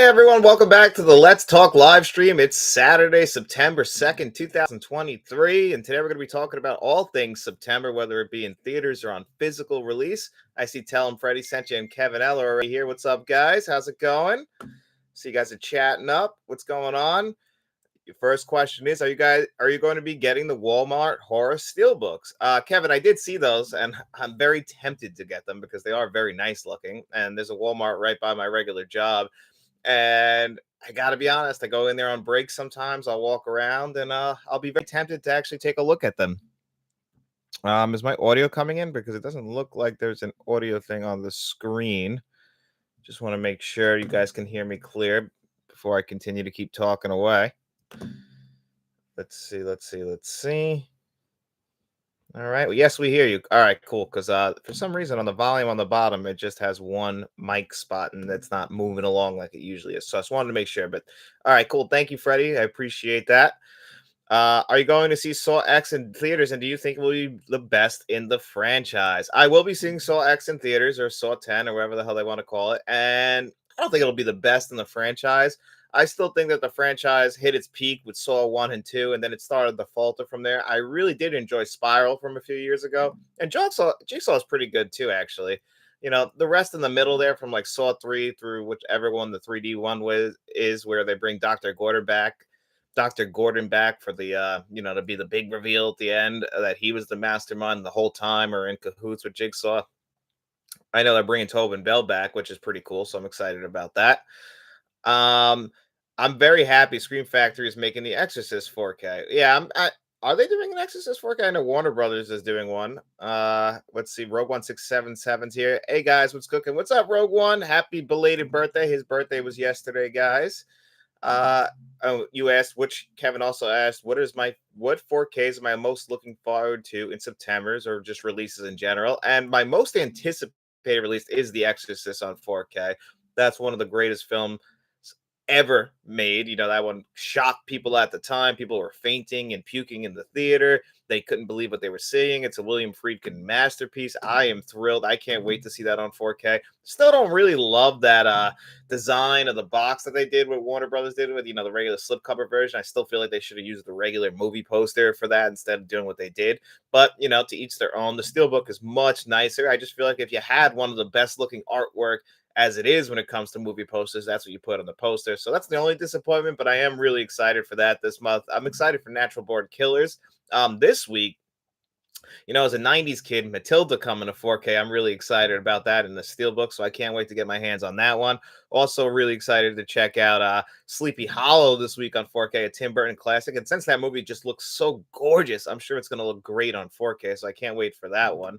everyone, welcome back to the Let's Talk live stream. It's Saturday, September 2nd, 2023, and today we're going to be talking about all things September, whether it be in theaters or on physical release. I see Tell Freddie sent you and Kevin Eller are right here. What's up, guys? How's it going? See you guys are chatting up. What's going on? Your first question is, are you going to be getting the Walmart horror steelbooks? Kevin, I did see those, and I'm very tempted to get them because they are very nice looking, and there's a Walmart right by my regular job. And I got to be honest, I go in there on breaks sometimes. I'll walk around and I'll be very tempted to actually take a look at them. Is my audio coming in? Because it doesn't look like there's an audio thing on the screen. Just want to make sure you guys can hear me clear before I continue to keep talking away. Let's see. All right. Well, yes, we hear you. All right, cool. Because for some reason on the volume on the bottom, it just has one mic spot and it's not moving along like it usually is. So I just wanted to make sure. But all right, cool. Thank you, Freddie. I appreciate that. Are you going to see Saw X in theaters, and do you think it will be the best in the franchise? I will be seeing Saw X in theaters, or Saw 10, or whatever the hell they want to call it. And I don't think it'll be the best in the franchise. I still think that the franchise hit its peak with Saw 1 and 2, and then it started to falter from there. I really did enjoy Spiral from a few years ago, and Jigsaw is pretty good too, actually. You know, the rest in the middle there from like Saw 3 through whichever one the 3D one was is where they bring Dr. Gordon back for the to be the big reveal at the end that he was the mastermind the whole time or in cahoots with Jigsaw. I know they're bringing Tobin Bell back, which is pretty cool, so I'm excited about that. Um, I'm very happy Scream Factory is making The Exorcist 4K. Yeah, are they doing an Exorcist 4K? I know Warner Brothers is doing one. Let's see, Rogue 1677's here. Hey guys, what's cooking? What's up, Rogue One? Happy belated birthday. His birthday was yesterday, guys. You asked, which Kevin also asked, what 4Ks am I most looking forward to in September's or just releases in general? And my most anticipated release is The Exorcist on 4K. That's one of the greatest films ever made. You know, that one shocked people at the time. People were fainting and puking in the theater. They couldn't believe what they were seeing. It's a William Friedkin masterpiece. I am thrilled. I can't wait to see that on 4K. Still don't really love that design of the box that they did, what Warner Brothers did with, the regular slipcover version. I still feel like they should have used the regular movie poster for that instead of doing what they did. But, to each their own. The Steelbook is much nicer. I just feel like if you had one of the best looking artwork as it is when it comes to movie posters, that's what you put on the poster. So that's the only disappointment, but I am really excited for that this month. I'm excited for Natural Born Killers. This week, as a 90s kid, Matilda coming to 4K. I'm really excited about that in the Steelbook, so I can't wait to get my hands on that one. Also really excited to check out Sleepy Hollow this week on 4K, a Tim Burton classic. And since that movie just looks so gorgeous, I'm sure it's going to look great on 4K, so I can't wait for that one.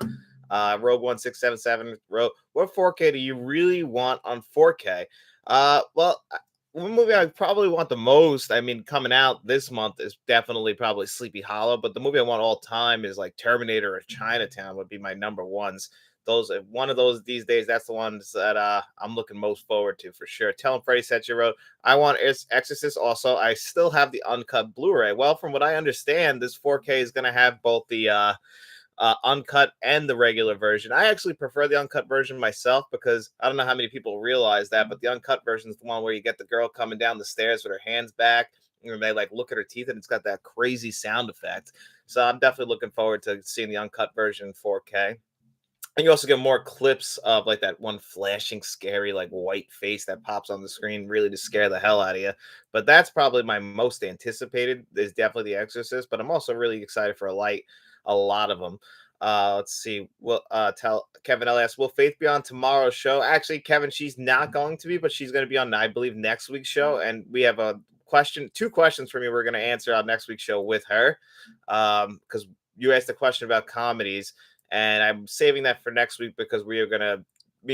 Rogue 1677 wrote, what 4K do you really want on 4K? Well, one movie I probably want the most, coming out this month is definitely probably Sleepy Hollow, but the movie I want all time is like Terminator or Chinatown would be my number ones. One of those these days, that's the ones that I'm looking most forward to for sure. Tell him Freddie Setcher wrote, I want Exorcist also. I still have the uncut Blu-ray. Well, from what I understand, this 4K is going to have both the uncut and the regular version. I actually prefer the uncut version myself because I don't know how many people realize that, but the uncut version is the one where you get the girl coming down the stairs with her hands back and they like look at her teeth and it's got that crazy sound effect. So I'm definitely looking forward to seeing the uncut version in 4K. And you also get more clips of like that one flashing, scary, like white face that pops on the screen, really to scare the hell out of you. But that's probably my most anticipated is definitely The Exorcist. But I'm also really excited for a lot of them. Let's see. Well, tell Kevin LS, will Faith be on tomorrow's show? Actually, Kevin, she's not going to be, but she's going to be on, I believe, next week's show. And we have two questions for me we're going to answer on next week's show with her. Because you asked a question about comedies. And I'm saving that for next week because me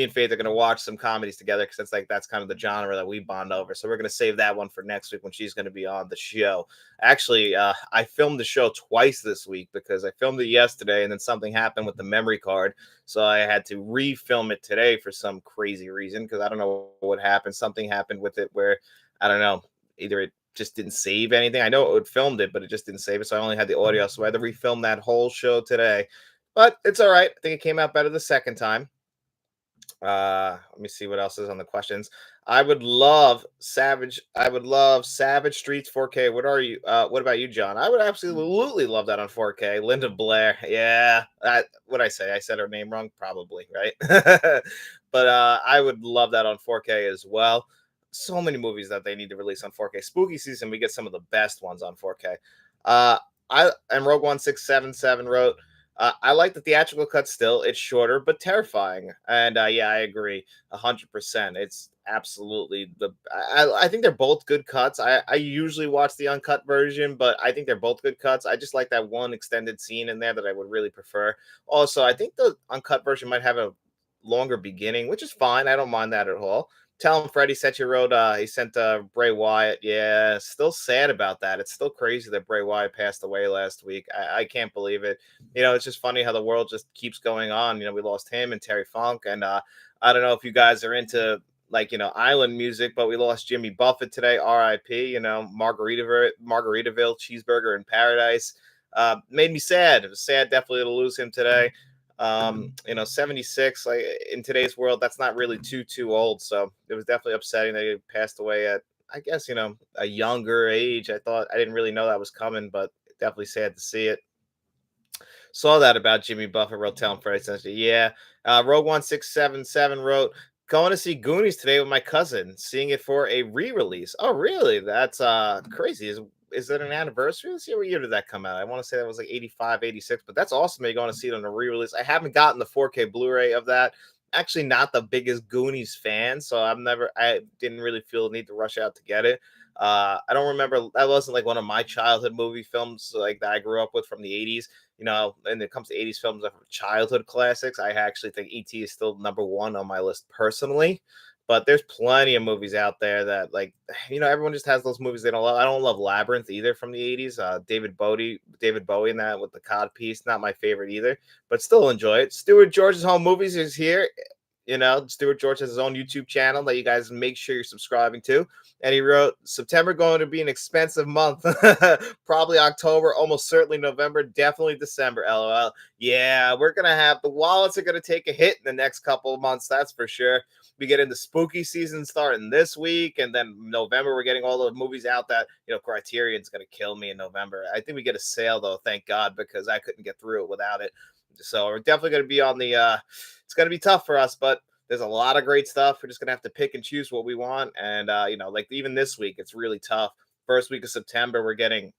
and Faith are going to watch some comedies together because that's kind of the genre that we bond over. So we're going to save that one for next week when she's going to be on the show. Actually, I filmed the show twice this week because I filmed it yesterday and then something happened with the memory card. So I had to refilm it today for some crazy reason because I don't know what happened. Something happened with it where, I don't know, either it just didn't save anything. I know it filmed it, but it just didn't save it. So I only had the audio. So I had to refilm that whole show today. But it's all right. I think it came out better the second time. Let me see what else is on the questions. I would love Savage Streets 4K. What about you, John? I would absolutely love that on 4K. Linda Blair. Yeah. What I say? I said her name wrong, probably, right? But I would love that on 4K as well. So many movies that they need to release on 4K. Spooky season, we get some of the best ones on 4K. I and Rogue 1677 wrote, I like the theatrical cut still. It's shorter but terrifying. And yeah, I agree 100%. It's absolutely I think they're both good cuts. I usually watch the uncut version, but I think they're both good cuts. I just like that one extended scene in there that I would really prefer. Also, I think the uncut version might have a longer beginning, which is fine. I don't mind that at all. Tell him Freddie sent you wrote he sent Bray Wyatt. Yeah, still sad about that. It's still crazy that Bray Wyatt passed away last week. I can't believe it. It's just funny how the world just keeps going on. We lost him and Terry Funk, and I don't know if you guys are into island music, but we lost Jimmy Buffett today. R.I.P. Margaritaville cheeseburger in paradise. Made me sad. It was sad, definitely, to lose him today. 76, like in today's world, that's not really too old. So it was definitely upsetting that he passed away at, I guess, a younger age. I didn't really know that was coming, but definitely sad to see it. Saw that about Jimmy Buffett, wrote Town Freddy essentially. Yeah. Rogue 1677 wrote, going to see Goonies today with my cousin, seeing it for a re-release. Oh, really? That's crazy. Is it an anniversary this year? What year did that come out? I want to say that was like 85, 86, but that's awesome. You're going to see it on a re-release. I haven't gotten the 4K Blu-ray of that. Actually, not the biggest Goonies fan, so I didn't really feel the need to rush out to get it. I don't remember, that wasn't like one of my childhood movie films like that I grew up with from the 80s. When it comes to 80s films of childhood classics, I actually think ET is still number one on my list personally. But there's plenty of movies out there that, like, everyone just has those movies they don't love. I don't love Labyrinth either from the 80s. David Bowie in that with the cod piece, not my favorite either, but still enjoy it. Stuart George's Home Movies is here. Stuart George has his own YouTube channel that you guys make sure you're subscribing to. And he wrote, September going to be an expensive month. Probably October, almost certainly November, definitely December. LOL. Yeah, we're gonna have the wallets are gonna take a hit in the next couple of months, that's for sure. We get into spooky season starting this week, and then November we're getting all the movies out that Criterion's gonna kill me in November. I think we get a sale though, thank God, because I couldn't get through it without it. So we're definitely gonna be on the it's gonna be tough for us, but there's a lot of great stuff. We're just gonna have to pick and choose what we want. And like even this week, it's really tough. First week of September, we're getting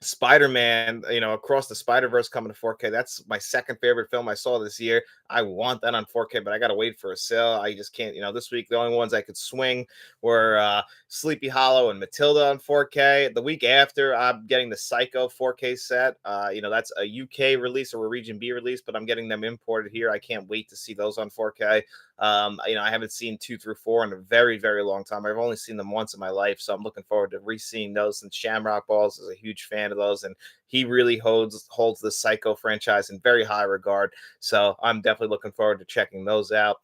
Spider-Man, Across the Spider-Verse coming to 4K. That's my second favorite film I saw this year. I want that on 4K, but I gotta wait for a sale. I just can't, this week the only ones I could swing were Sleepy Hollow and Matilda on 4K. The week after, I'm getting the Psycho 4K set. That's a UK release or a Region B release, but I'm getting them imported here. I can't wait to see those on 4K. I haven't seen 2 through 4 in a very, very long time. I've only seen them once in my life, so I'm looking forward to re-seeing those. Since Shamrock Balls is a huge fan of those, and he really holds the Psycho franchise in very high regard. So I'm definitely looking forward to checking those out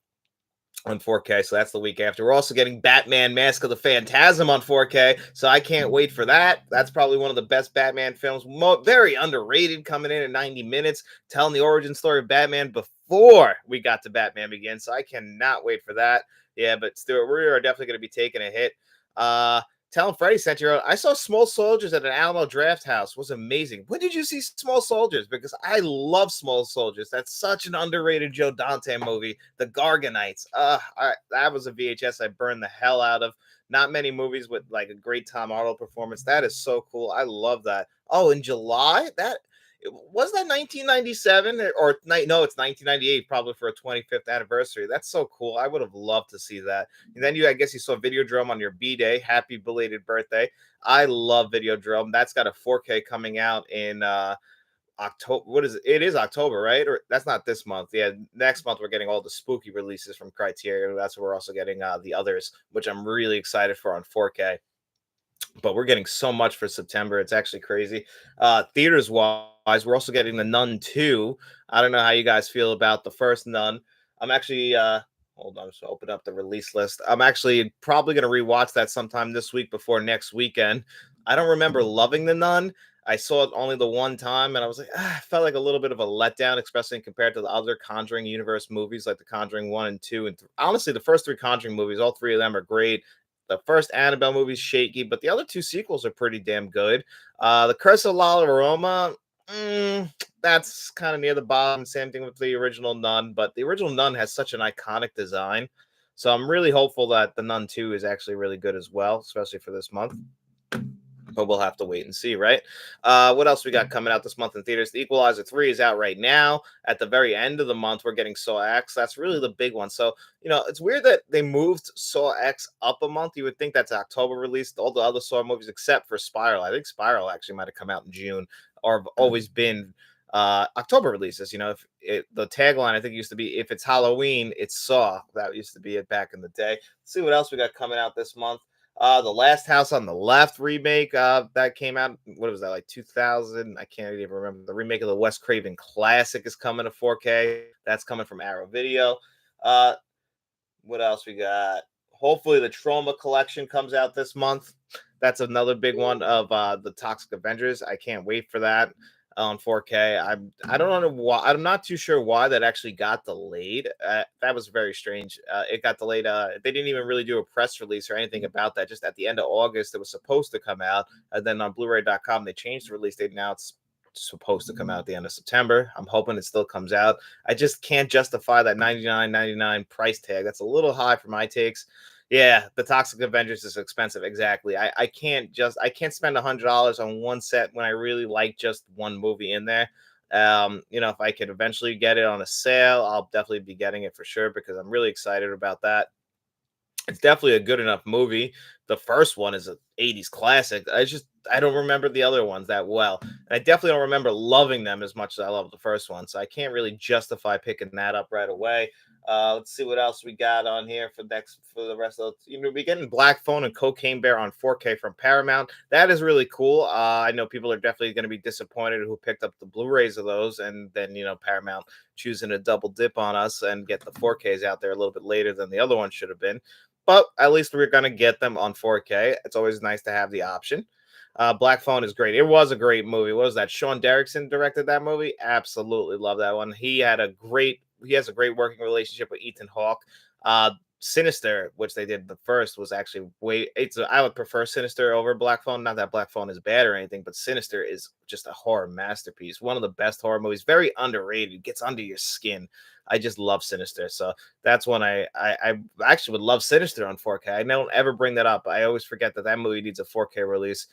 on 4K. So that's the week after. We're also getting Batman Mask of the Phantasm on 4K. So I can't wait for that. That's probably one of the best Batman films. Very underrated, coming in at 90 minutes, telling the origin story of Batman before we got to Batman Begins. So I cannot wait for that. Yeah, but Stuart, we are definitely going to be taking a hit. Uh, Tell him Freddie sent you. I saw Small Soldiers at an Alamo Draft House. It was amazing. When did you see Small Soldiers? Because I love Small Soldiers. That's such an underrated Joe Dante movie. The Garganites. That was a VHS I burned the hell out of. Not many movies with like a great Tom Arnold performance. That is so cool. I love that. Oh, in July? That was that 1997 or no, it's 1998, probably for a 25th anniversary. That's so cool. I would have loved to see that. And then I guess you saw Videodrome on your B-Day. Happy belated birthday. I love Videodrome. That's got a 4K coming out in October. What is it? It is October, right? Or that's not this month. Yeah, next month we're getting all the spooky releases from Criterion. That's where we're also getting the others, which I'm really excited for on 4K. But we're getting so much for September. It's actually crazy. Theaters wise, we're also getting the Nun 2. I don't know how you guys feel about the first Nun. I'm actually hold on, just open up the release list. I'm actually probably gonna rewatch that sometime this week before next weekend. I don't remember loving the Nun. I saw it only the one time, and I was like, I felt like a little bit of a letdown, especially compared to the other Conjuring universe movies, like the Conjuring 1 and 2. And honestly, the first three Conjuring movies, all three of them are great. The first Annabelle movie is shaky, but the other two sequels are pretty damn good. The Curse of La Llorona, that's kind of near the bottom. Same thing with the original Nun, but the original Nun has such an iconic design. So I'm really hopeful that the Nun 2 is actually really good as well, especially for this month, but we'll have to wait and see, right? What else we got coming out this month in theaters? The Equalizer 3 is out right now. At the very end of the month, we're getting Saw X. That's really the big one. So, it's weird that they moved Saw X up a month. You would think that's October release, all the other Saw movies except for Spiral. I think Spiral actually might have come out in June or have always been October releases. The tagline I think used to be if it's Halloween, it's Saw. That used to be it back in the day. Let's see what else we got coming out this month. The Last House on the Left remake that came out. What was that, like 2000? I can't even remember. The remake of the Wes Craven classic is coming to 4K. That's coming from Arrow Video. Uh, what else we got? Hopefully, the Trauma Collection comes out this month. That's another big one of the Toxic Avengers. I can't wait for that on 4K. I don't know why. I'm not too sure why that actually got delayed. That was very strange. It got delayed. They didn't even really do a press release or anything about that. Just at the end of August, it was supposed to come out, and then on Blu-ray.com they changed the release date. Now it's supposed to come out at the end of September. I'm hoping it still comes out. I just can't justify that 99.99 price tag. That's a little high for my takes. Yeah, the Toxic Avengers is expensive. Exactly. I can't spend $100 on one set when I really like just one movie in there. If I could eventually get it on a sale, I'll definitely be getting it for sure because I'm really excited about that. It's definitely a good enough movie. The first one is an 80s classic. I don't remember the other ones that well. And I definitely don't remember loving them as much as I love the first one. So I can't really justify picking that up right away. Let's see what else we got on here for the rest of we're getting Black Phone and Cocaine Bear on 4K from Paramount. That is really cool. I know people are definitely going to be disappointed who picked up the Blu-rays of those, and then Paramount choosing to double dip on us and get the 4Ks out there a little bit later than the other one should have been. But at least we're going to get them on 4K. It's always nice to have the option. Black Phone is great. It was a great movie. What was that? Sean Derrickson directed that movie. Absolutely love that one. He has a great working relationship with Ethan Hawke. Sinister, which they did the first, was actually I would prefer Sinister over Black Phone. Not that Black Phone is bad or anything, but Sinister is just a horror masterpiece. One of the best horror movies. Very underrated. Gets under your skin. I just love Sinister. So that's one I actually would love Sinister on 4K. I don't ever bring that up. I always forget that movie needs a 4K release.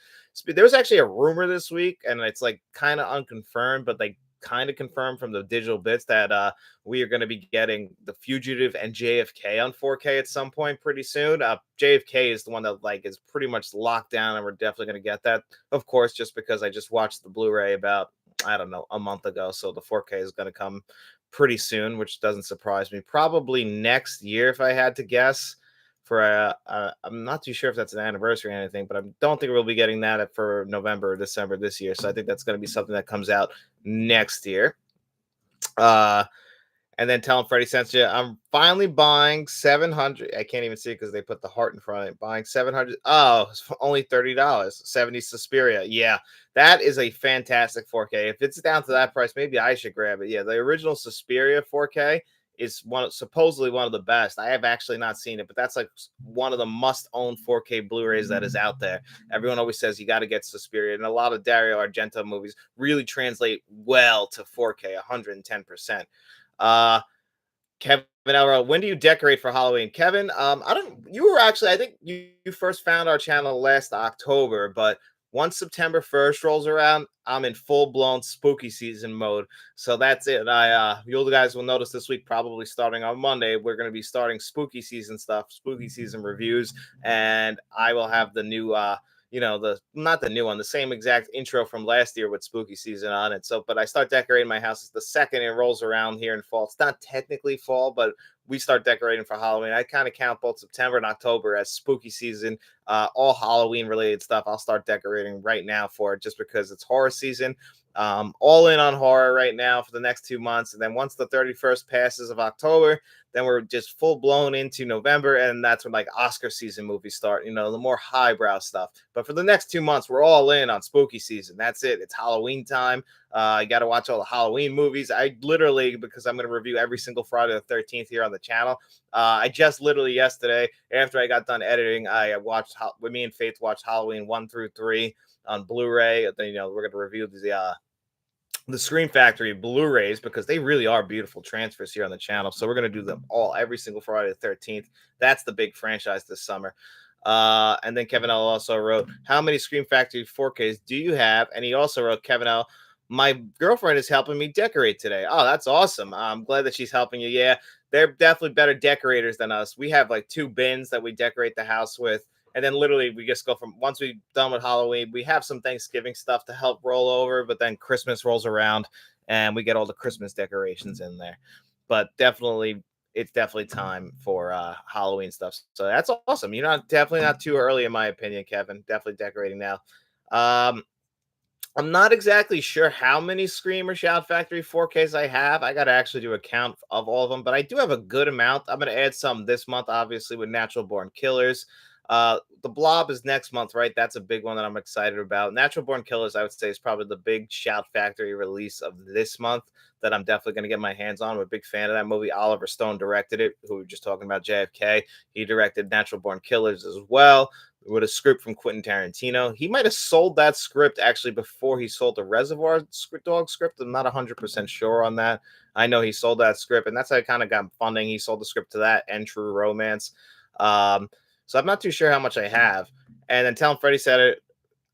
There was actually a rumor this week, and it's like kind of unconfirmed, but like kind of confirmed from the digital bits that we are going to be getting The Fugitive and JFK on 4K at some point pretty soon. JFK is the one that like is pretty much locked down, and we're definitely going to get that, of course, just because I just watched the Blu-ray about, I don't know, a month ago. So the 4K is going to come pretty soon, which doesn't surprise me. Probably next year, if I had to guess. I'm not too sure if that's an anniversary or anything, but I don't think we'll be getting that for November or December this year. So I think that's going to be something that comes out next year. And then tell him Freddie sent you. I'm finally buying 700. I can't even see it because they put the heart in front of it. Buying 700. Oh, it's only $30. 70 Suspiria. Yeah, that is a fantastic 4K. If it's down to that price, maybe I should grab it. Yeah, the original Suspiria 4K is supposedly one of the best. I have actually not seen it, but that's like one of the must-own 4K Blu-rays that is out there. Everyone always says you got to get Suspiria, and a lot of Dario Argento movies really translate well to 4K, 110%. Kevin Elro, when do you decorate for Halloween? Kevin, I think you first found our channel last October, but once September 1st rolls around, I'm in full-blown spooky season mode. So that's it. You guys will notice this week, probably starting on Monday, we're going to be starting spooky season stuff, spooky season reviews, and I will have the new not the new one, the same exact intro from last year with spooky season on it. So, but I start decorating my house the second it rolls around here in fall. It's not technically fall, but we start decorating for Halloween. I kind of count both September and October as spooky season, all Halloween related stuff. I'll start decorating right now for it just because it's horror season. All in on horror right now for the next 2 months. And then once the 31st passes of October, Then we're just full blown into November, and that's when like Oscar season movies start. The more highbrow stuff. But for the next 2 months, we're all in on spooky season. That's it. It's Halloween time. I got to watch all the Halloween movies. I literally, because I'm going to review every single Friday the 13th here on the channel. I just literally yesterday, after I got done editing, I watched with me and Faith watched Halloween 1 through 3 on Blu-ray. Then we're going to review the Scream Factory Blu-rays because they really are beautiful transfers here on the channel. So we're gonna do them all every single Friday the 13th. That's the big franchise this summer. And then Kevin L also wrote, "How many Scream Factory 4Ks do you have?" And he also wrote, Kevin L, "My girlfriend is helping me decorate today." Oh, that's awesome. I'm glad that she's helping you. Yeah, they're definitely better decorators than us. We have like 2 bins that we decorate the house with. And then literally we just go from once we're done with Halloween, we have some Thanksgiving stuff to help roll over, but then Christmas rolls around and we get all the Christmas decorations in there. But definitely it's definitely time for Halloween stuff. So that's awesome. You're not definitely not too early in my opinion, Kevin. Definitely decorating now. Um I'm not exactly sure how many Scream or Shout Factory 4Ks I have. I got to actually do a count of all of them, but I do have a good amount. I'm going to add some this month, obviously, with Natural Born Killers. The Blob is next month, right? That's a big one that I'm excited about. Natural Born Killers, I would say, is probably the big Shout Factory release of this month that I'm definitely going to get my hands on. I'm a big fan of that movie. Oliver Stone directed it, who we were just talking about, JFK. He directed Natural Born Killers as well with a script from Quentin Tarantino. He might have sold that script actually before he sold the Reservoir Dog script. I'm not 100% sure on that. I know he sold that script, and that's how I kind of got funding. He sold the script to that and True Romance. So I'm not too sure how much I have. And then Tell 'em Freddy said it.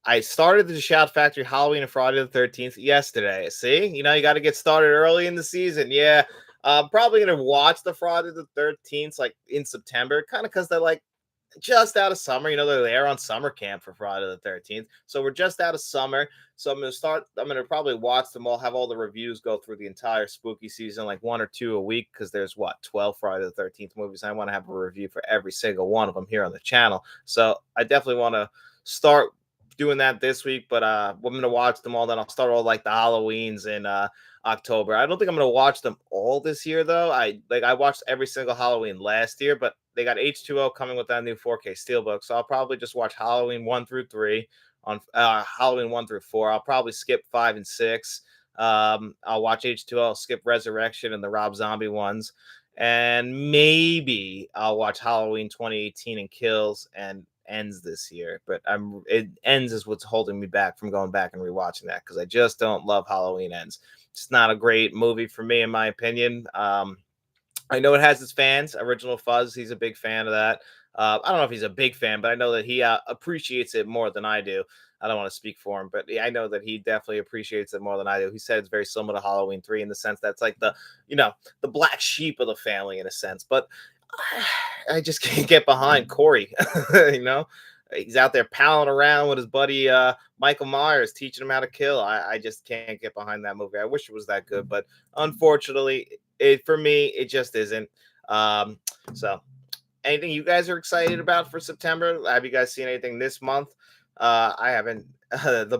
I started the Shout Factory Halloween and Friday the 13th yesterday. See, you got to get started early in the season. Yeah. Probably going to watch the Friday the 13th like in September, kind of because they're like, just out of summer. They're there on summer camp for Friday the 13th. So we're just out of summer. So I'm going to probably watch them all, have all the reviews go through the entire spooky season, like 1 or 2 a week, because there's 12 Friday the 13th movies. I want to have a review for every single one of them here on the channel. So I definitely want to start doing that this week, but I'm going to watch them all. Then I'll start all like the Halloweens in October. I don't think I'm going to watch them all this year though. I watched every single Halloween last year, but they got H2O coming with that new 4K Steelbook. So I'll probably just watch Halloween 1 through 3 on Halloween 1 through 4. I'll probably skip 5 and 6. I'll watch H2O, I'll skip Resurrection and the Rob Zombie ones. And maybe I'll watch Halloween 2018 and Kills and Ends this year. But it Ends is what's holding me back from going back and rewatching that because I just don't love Halloween Ends. It's not a great movie for me, in my opinion. I know it has its fans. Original Fuzz, he's a big fan of that. I don't know if he's a big fan, but I know that he appreciates it more than I do. I don't want to speak for him, but yeah, I know that he definitely appreciates it more than I do. He said it's very similar to Halloween 3 in the sense that's like the black sheep of the family in a sense. But I just can't get behind Corey. you know, he's out there palling around with his buddy Michael Myers, teaching him how to kill. I just can't get behind that movie. I wish it was that good, but unfortunately, for me, it just isn't. So anything you guys are excited about for September? Have you guys seen anything this month? I haven't. The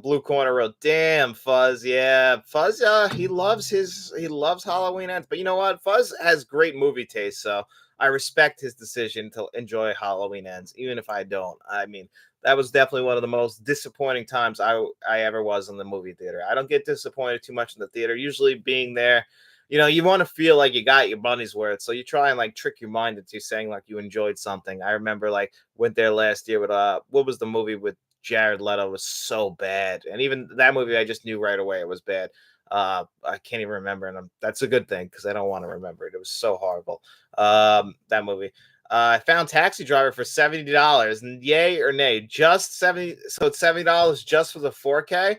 blue corner wrote, "Damn, Fuzz, yeah, Fuzz. He loves Halloween Ends, but you know what? Fuzz has great movie taste, so I respect his decision to enjoy Halloween Ends, even if I don't. I mean, that was definitely one of the most disappointing times I ever was in the movie theater. I don't get disappointed too much in the theater. Usually, being there, you want to feel like you got your money's worth. So you try and like trick your mind into saying like you enjoyed something. I remember like went there last year with what was the movie with Jared Leto? It was so bad. And even that movie I just knew right away it was bad. I can't even remember, and that's a good thing because I don't want to remember it. It was so horrible. That movie. I found Taxi Driver for $70. Yay or nay? Just 70. So it's $70 just for the 4K.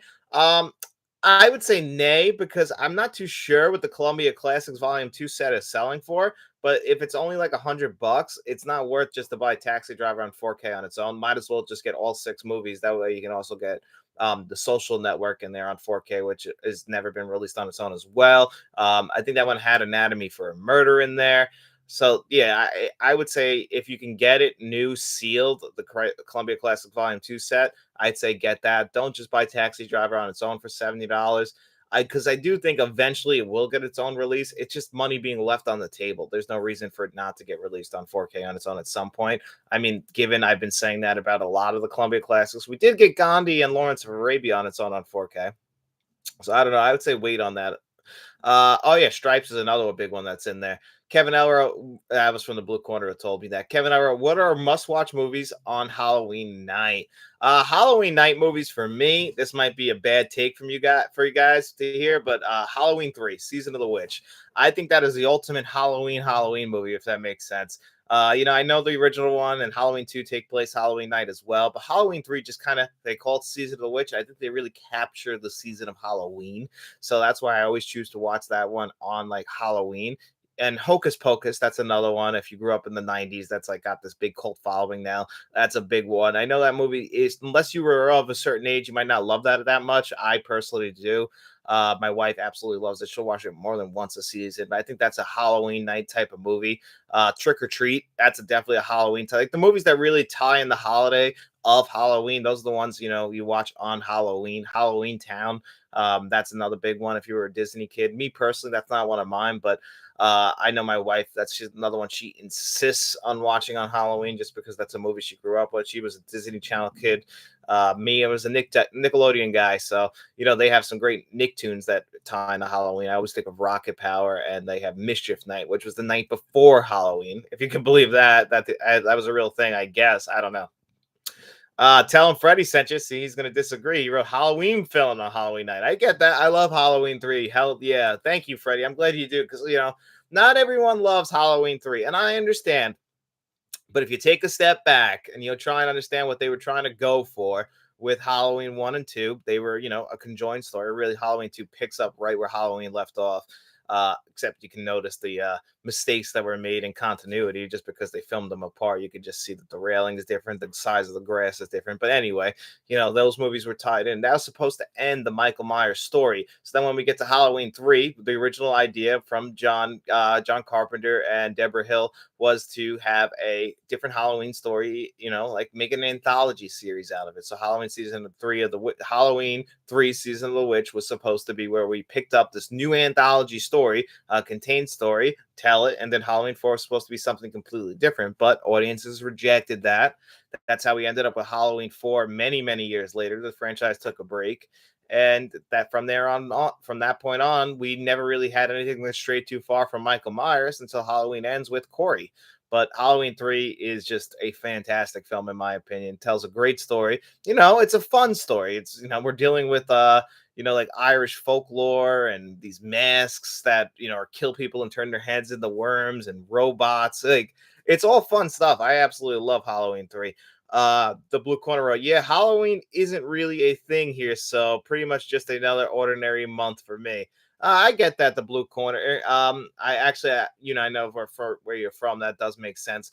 I would say nay because I'm not too sure what the Columbia Classics Volume 2 set is selling for. But if it's only like $100, it's not worth just to buy Taxi Driver on 4K on its own. Might as well just get all 6 movies. That way you can also get the Social Network in there on 4K, which has never been released on its own as well. I think that one had Anatomy for a Murder in there. So yeah, I would say if you can get it new sealed, the Columbia Classic Volume 2 set, I'd say get that. Don't just buy Taxi Driver on its own for $70. Because I do think eventually it will get its own release. It's just money being left on the table. There's no reason for it not to get released on 4K on its own at some point. I mean, given I've been saying that about a lot of the Columbia classics, we did get Gandhi and Lawrence of Arabia on its own on 4K. So I don't know. I would say wait on that. Oh yeah, Stripes is another big one that's in there. Kevin Elra, that was from the Blue Corner, who told me that. Kevin Elra, what are must-watch movies on Halloween night? Halloween night movies for me. This might be a bad take from you guys to hear, but Halloween 3, Season of the Witch. I think that is the ultimate Halloween movie, if that makes sense. I know the original one and Halloween 2 take place Halloween night as well, but Halloween 3 just kind of they call it Season of the Witch. I think they really capture the season of Halloween. So that's why I always choose to watch that one on like Halloween. And Hocus Pocus, that's another one. If you grew up in the 90s, that's like got this big cult following now. That's a big one. I know that movie is, unless you were of a certain age, you might not love that much. I personally do. My wife absolutely loves it. She'll watch it more than once a season. But I think that's a Halloween night type of movie. Trick or Treat, that's definitely a Halloween type. Like the movies that really tie in the holiday of Halloween, those are the ones you watch on Halloween. Halloween Town, that's another big one. If you were a Disney kid, me personally, that's not one of mine, but I know my wife, that's just another one she insists on watching on Halloween just because that's a movie she grew up with. She was a Disney Channel kid. Me, I was a Nickelodeon guy. So, they have some great Nicktoons that tie into Halloween. I always think of Rocket Power, and they have Mischief Night, which was the night before Halloween. If you can believe that was a real thing, I guess. I don't know. Tell him Freddie sent you. See, he's gonna disagree. He wrote Halloween film on Halloween night. I get that. I love Halloween 3. Hell yeah. Thank you, Freddie. I'm glad you do because not everyone loves Halloween 3, and I understand. But if you take a step back and try and understand what they were trying to go for with Halloween 1 and 2, they were, a conjoined story. Really, Halloween 2 picks up right where Halloween left off. Except you can notice the mistakes that were made in continuity just because they filmed them apart. You could just see that the railing is different, the size of the grass is different. But anyway, those movies were tied in. That was supposed to end the Michael Myers story. So then when we get to Halloween 3, the original idea from John Carpenter and Deborah Hill was to have a different Halloween story, like make an anthology series out of it. So Halloween 3 Season of the Witch was supposed to be where we picked up this new anthology story, contained story, tell it, and then Halloween 4 was supposed to be something completely different, but audiences rejected that. That's how we ended up with Halloween 4 many, many years later. The franchise took a break. And that from that point on, we never really had anything that strayed too far from Michael Myers until Halloween ends with Corey. But Halloween 3 is just a fantastic film, in my opinion. Tells a great story. It's a fun story. It's, we're dealing with, like Irish folklore and these masks that, are kill people and turn their heads into worms and robots. Like, it's all fun stuff. I absolutely love Halloween 3. The Blue Corner wrote, yeah, Halloween isn't really a thing here, so pretty much just another ordinary month for me. I get that, the Blue Corner. I actually, I know for where you're from, that does make sense.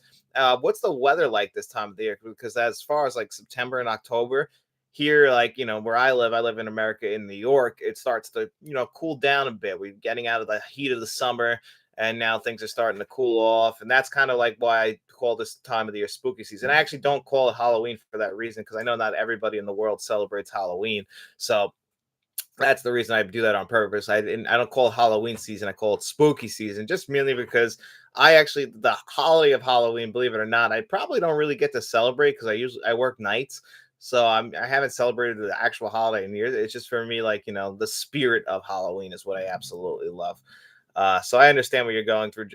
What's the weather like this time of the year? Because as far as like September and October, here, like, where I live in America in New York, it starts to, cool down a bit. We're getting out of the heat of the summer, and now things are starting to cool off. And that's kind of like why I call this time of the year spooky season. I actually don't call it Halloween for that reason, because I know not everybody in the world celebrates Halloween. So that's the reason I do that on purpose. I don't call it Halloween season. I call it spooky season, just merely because the holiday of Halloween, believe it or not, I probably don't really get to celebrate because I work nights. So I haven't celebrated the actual holiday in years. It's just for me, like, the spirit of Halloween is what I absolutely love. So I understand what you're going through,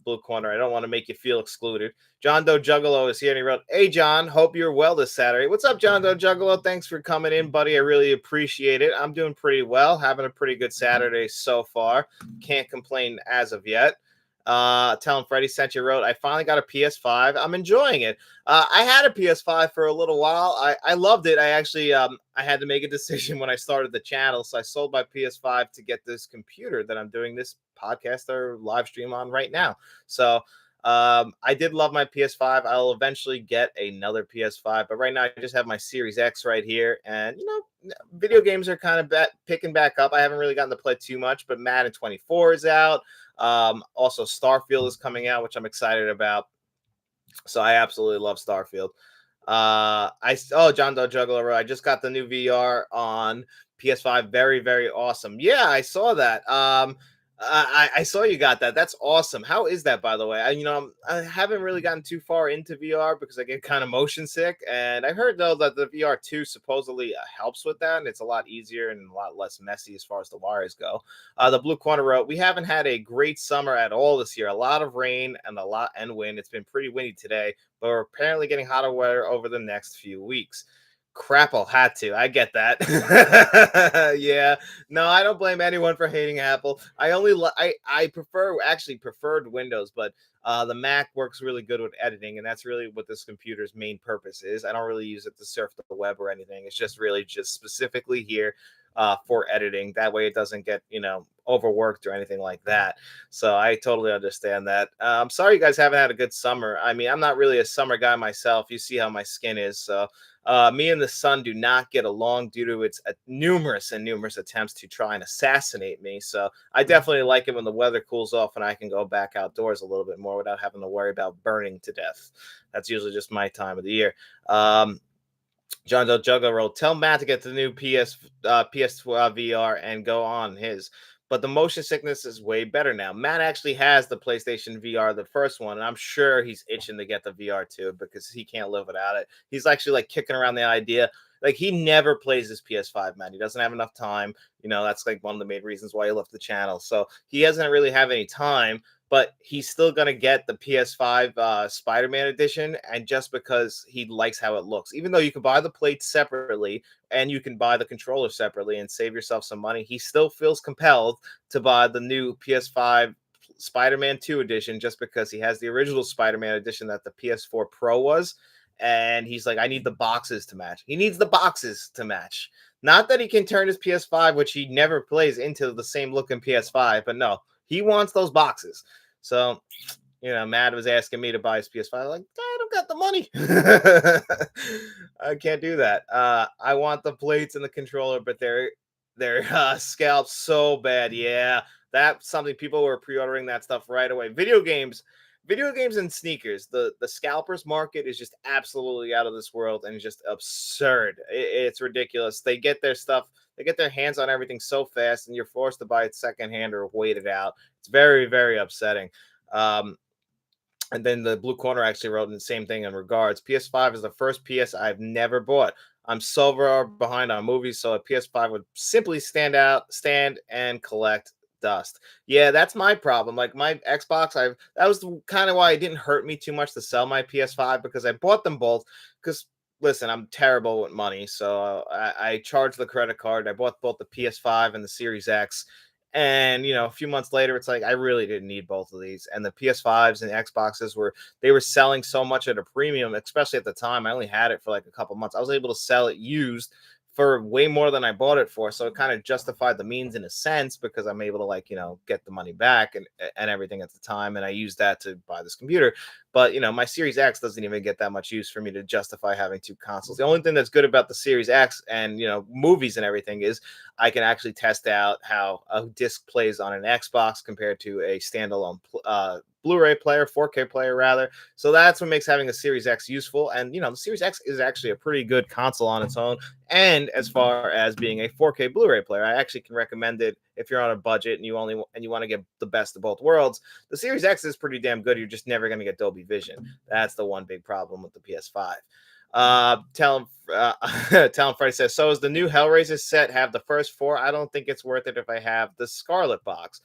Blue Corner. I don't want to make you feel excluded. John Doe Juggalo is here, and he wrote, hey, John, hope you're well this Saturday. What's up, John Doe Juggalo? Thanks for coming in, buddy. I really appreciate it. I'm doing pretty well, having a pretty good Saturday so far. Can't complain as of yet. Tell him Freddie sent you wrote, I finally got a PS5. I'm enjoying it. I had a PS5 for a little while. I loved it. I actually I had to make a decision when I started the channel, so I sold my PS5 to get this computer that I'm doing this podcast or live stream on right now. So I did love my PS5. I'll eventually get another PS5, but right now I just have my Series X right here, and video games are kind of picking back up. I haven't really gotten to play too much, but Madden 24 is out. Also Starfield is coming out, which I'm excited about. So I absolutely love Starfield. John Doe Juggler. I just got the new VR on PS5. Very, very awesome. Yeah, I saw that. I saw you got that. That's awesome. How is that, by the way? I haven't really gotten too far into VR because I get kind of motion sick, and I heard though that the VR 2 supposedly helps with that, and it's a lot easier and a lot less messy as far as the wires go. The Blue Corner wrote, "We haven't had a great summer at all this year. A lot of rain and a lot and wind. It's been pretty windy today, but we're apparently getting hotter weather over the next few weeks." Crapple had to. I get that. Yeah. No, I don't blame anyone for hating Apple. I prefer actually preferred Windows, but the Mac works really good with editing, and that's really what this computer's main purpose is. I don't really use it to surf the web or anything. It's just really just specifically here for editing. That way, it doesn't get overworked or anything like that. So I totally understand that. I'm sorry you guys haven't had a good summer. I mean, I'm not really a summer guy myself. You see how my skin is, so me and the sun do not get along due to its numerous and numerous attempts to try and assassinate me. So I definitely like it when the weather cools off and I can go back outdoors a little bit more without having to worry about burning to death. That's usually just my time of the year. John Del Juggo wrote, "Tell Matt to get the new PS VR and go on his. But the motion sickness is way better now. Matt actually has the PlayStation VR, the first one, and I'm sure he's itching to get the VR 2 because he can't live without it. He's actually like kicking around the idea. Like he never plays his PS5, man. He doesn't have enough time. That's like one of the main reasons why he left the channel. So he doesn't really have any time, but he's still gonna get the PS5 Spider-Man edition, and just because he likes how it looks, even though you can buy the plates separately and you can buy the controller separately and save yourself some money, he still feels compelled to buy the new PS5 Spider-Man 2 edition just because he has the original Spider-Man edition that the PS4 Pro was. And he's like, I need the boxes to match. He needs the boxes to match. Not that he can turn his PS5, which he never plays, into the same looking PS5, but no, he wants those boxes. So, Matt was asking me to buy his PS5. Like, I don't got the money. I can't do that. I want the plates and the controller, but they're scalped so bad. Yeah, that's something people were pre-ordering that stuff right away. Video games and sneakers. The scalpers market is just absolutely out of this world and just absurd. It's ridiculous. They get their stuff. They get their hands on everything so fast, and you're forced to buy it secondhand or wait it out. It's very, very upsetting. And then the Blue Corner actually wrote in the same thing in regards. PS5 is the first PS I've never bought. I'm so far behind on movies, so a PS5 would simply stand and collect dust. Yeah, that's my problem. Like my Xbox, that was kind of why it didn't hurt me too much to sell my PS5 because I bought them both. Because listen, I'm terrible with money, so I charged the credit card. I bought both the PS5 and the Series X, and a few months later, it's like I really didn't need both of these. And the PS5s and Xboxes were selling so much at a premium, especially at the time. I only had it for like a couple months. I was able to sell it used for way more than I bought it for. So it kind of justified the means in a sense because I'm able to get the money back and everything at the time. And I used that to buy this computer. But my Series X doesn't even get that much use for me to justify having two consoles. The only thing that's good about the Series X and movies and everything is I can actually test out how a disc plays on an Xbox compared to a standalone Blu-ray player, 4K player rather. So that's what makes having a Series X useful. And the Series X is actually a pretty good console on its own. And as far as being a 4K Blu-ray player, I actually can recommend it if you're on a budget and you want to get the best of both worlds. The Series X is pretty damn good. You're just never going to get Dolby Vision. That's the one big problem with the PS5. Talon Freddy says, so is the new Hellraiser set have the first four? I don't think it's worth it if I have the Scarlet box.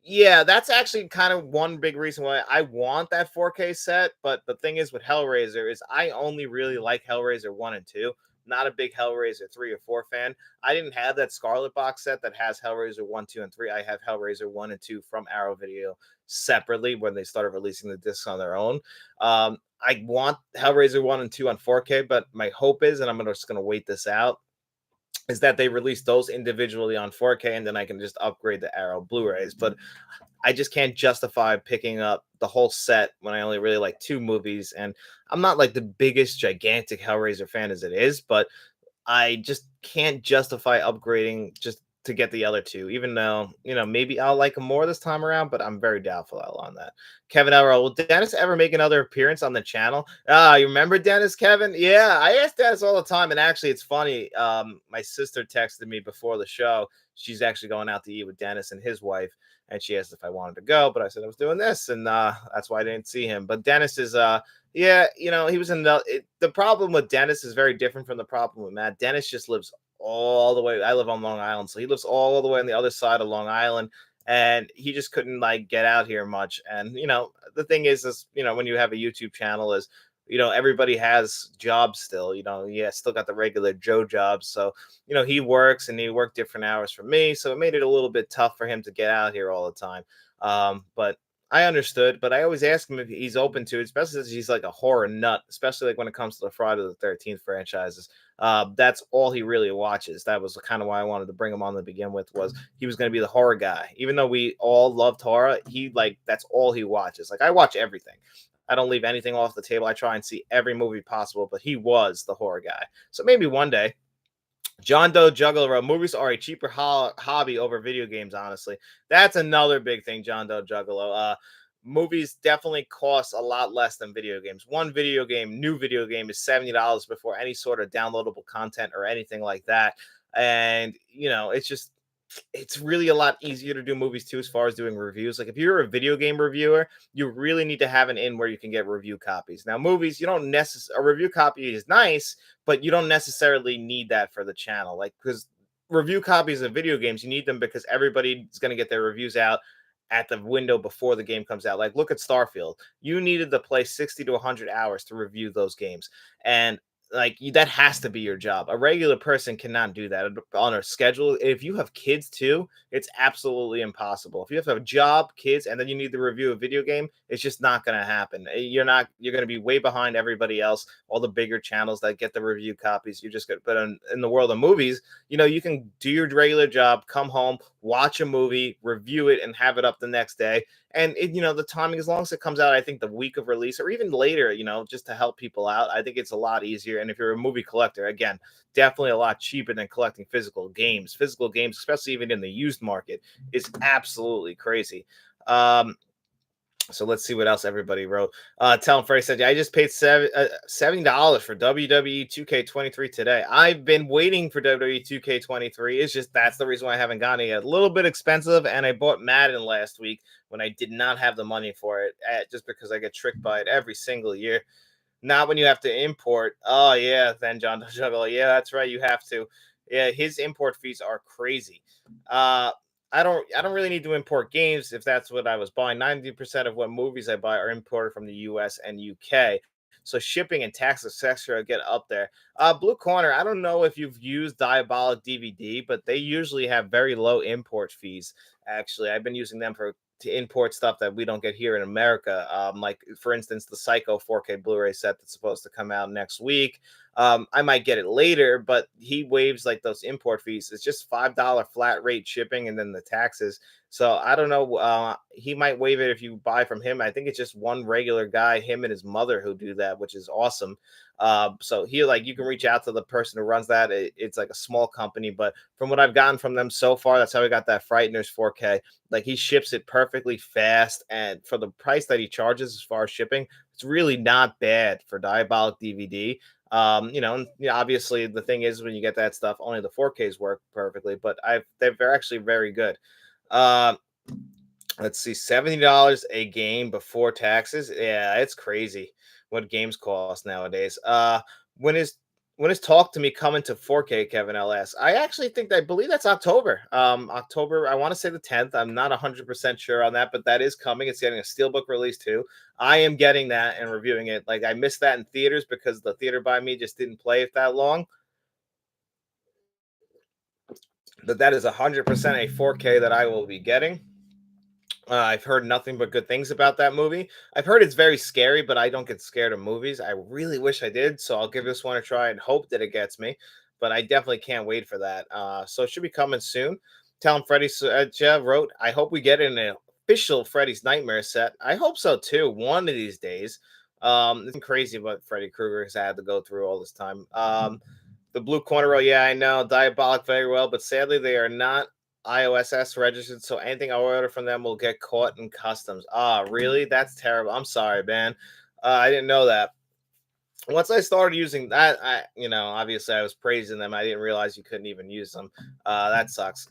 Yeah, that's actually kind of one big reason why I want that 4K set. But the thing is with Hellraiser is I only really like Hellraiser 1 and 2. Not a big Hellraiser 3 or 4 fan. I didn't have that Scarlet box set that has Hellraiser 1, 2, and 3. I have Hellraiser 1 and 2 from Arrow Video separately when they started releasing the discs on their own. I want Hellraiser 1 and 2 on 4K, but my hope is, and I'm just going to wait this out, is that they release those individually on 4K and then I can just upgrade the Arrow Blu-rays. But I just can't justify picking up the whole set when I only really like two movies. And I'm not like the biggest, gigantic Hellraiser fan as it is, but I just can't justify upgrading just to get the other two, even though, maybe I'll like him more this time around, but I'm very doubtful on that. Kevin Elroy, will Dennis ever make another appearance on the channel? You remember Dennis, Kevin? Yeah, I ask Dennis all the time. And actually, it's funny. My sister texted me before the show. She's actually going out to eat with Dennis and his wife. And she asked if I wanted to go, but I said I was doing this. And that's why I didn't see him. But Dennis is, yeah, he was in the problem with Dennis is very different from the problem with Matt. Dennis just lives all the way. I live on Long Island, so he lives all the way on the other side of Long Island, and he just couldn't like get out here much. And the thing is when you have a YouTube channel, is everybody has jobs still. Yeah, still got the regular Joe jobs. So he works and he worked different hours from me, so it made it a little bit tough for him to get out here all the time. But I understood, but I always ask him if he's open to it, especially since he's like a horror nut, especially like when it comes to the Friday the 13th franchises. That's all he really watches. That was kind of why I wanted to bring him on to begin with, was he was going to be the horror guy. Even though we all loved horror, that's all he watches. Like, I watch everything. I don't leave anything off the table. I try and see every movie possible, but he was the horror guy. So maybe one day. John Doe Juggler, movies are a cheaper hobby over video games, honestly. That's another big thing, John Doe Juggalo. Movies definitely cost a lot less than video games. One new video game is $70 before any sort of downloadable content or anything like that. And, it's really a lot easier to do movies too, as far as doing reviews. Like, if you're a video game reviewer, you really need to have an in where you can get review copies. Now, movies, you don't necessarily, a review copy is nice, but you don't necessarily need that for the channel. Like, because review copies of video games, you need them because everybody's going to get their reviews out at the window before the game comes out. Like, look at Starfield. You needed to play 60 to 100 hours to review those games. And that has to be your job. A regular person cannot do that on a schedule. If you have kids too, it's absolutely impossible. If you have to have a job, kids, and then you need to review a video game, it's just not going to happen. You're going to be way behind everybody else. All the bigger channels that get the review copies, you're just good. But in the world of movies, you can do your regular job, come home, watch a movie, review it, and have it up the next day. And the timing, as long as it comes out, I think the week of release or even later, just to help people out, I think it's a lot easier. And if you're a movie collector, again, definitely a lot cheaper than collecting physical games. Physical games, especially even in the used market, is absolutely crazy. So let's see what else everybody wrote. Tell him Freddie said, yeah, I just paid $70 for WWE 2K23 today. I've been waiting for WWE 2K23. It's just that's the reason why I haven't gotten it yet. A little bit expensive, and I bought Madden last week when I did not have the money for it, just because I get tricked by it every single year. Not when you have to import. Oh yeah, then John Juggle. Yeah, that's right. You have to. Yeah, his import fees are crazy. Uh, I don't really need to import games if that's what I was buying. 90% of what movies I buy are imported from the US and UK. So shipping and taxes, etc., get up there. Blue Corner, I don't know if you've used Diabolic DVD, but they usually have very low import fees. Actually, I've been using them to import stuff that we don't get here in America. Like, for instance, the Psycho 4K Blu-ray set that's supposed to come out next week. I might get it later, but he waives like those import fees. It's just $5 flat rate shipping and then the taxes. So I don't know. He might waive it if you buy from him. I think it's just one regular guy, him and his mother, who do that, which is awesome. So you can reach out to the person who runs that. It's like a small company, but from what I've gotten from them so far, that's how we got that Frighteners 4K. Like, he ships it perfectly fast, and for the price that he charges as far as shipping, it's really not bad for Diabolic DVD. Obviously the thing is, when you get that stuff, only the 4Ks work perfectly, but they're actually very good. Uh, let's see, $70 a game before taxes. Yeah, it's crazy what games cost nowadays. When is when is Talk to Me coming to 4K, Kevin LS? I actually I believe that's October. October, I want to say the 10th. I'm not 100% sure on that, but that is coming. It's getting a steelbook release too. I am getting that and reviewing it. Like, I missed that in theaters because the theater by me just didn't play it that long. But that is 100% a 4K that I will be getting. I've heard nothing but good things about that movie. I've heard it's very scary, but I don't get scared of movies. I really wish I did, so I'll give this one a try and hope that it gets me. But I definitely can't wait for that. So it should be coming soon. Telling Freddy wrote, I hope we get an official Freddy's Nightmare set. I hope so too, one of these days. It's crazy what Freddy Krueger has had to go through all this time. The Blue Corner Row, yeah, I know. Diabolic very well, but sadly they are not IOSS registered, so anything I order from them will get caught in customs. Ah, really? That's terrible. I'm sorry, man. I didn't know that. Once I started using that, obviously I was praising them. I didn't realize you couldn't even use them. That sucks.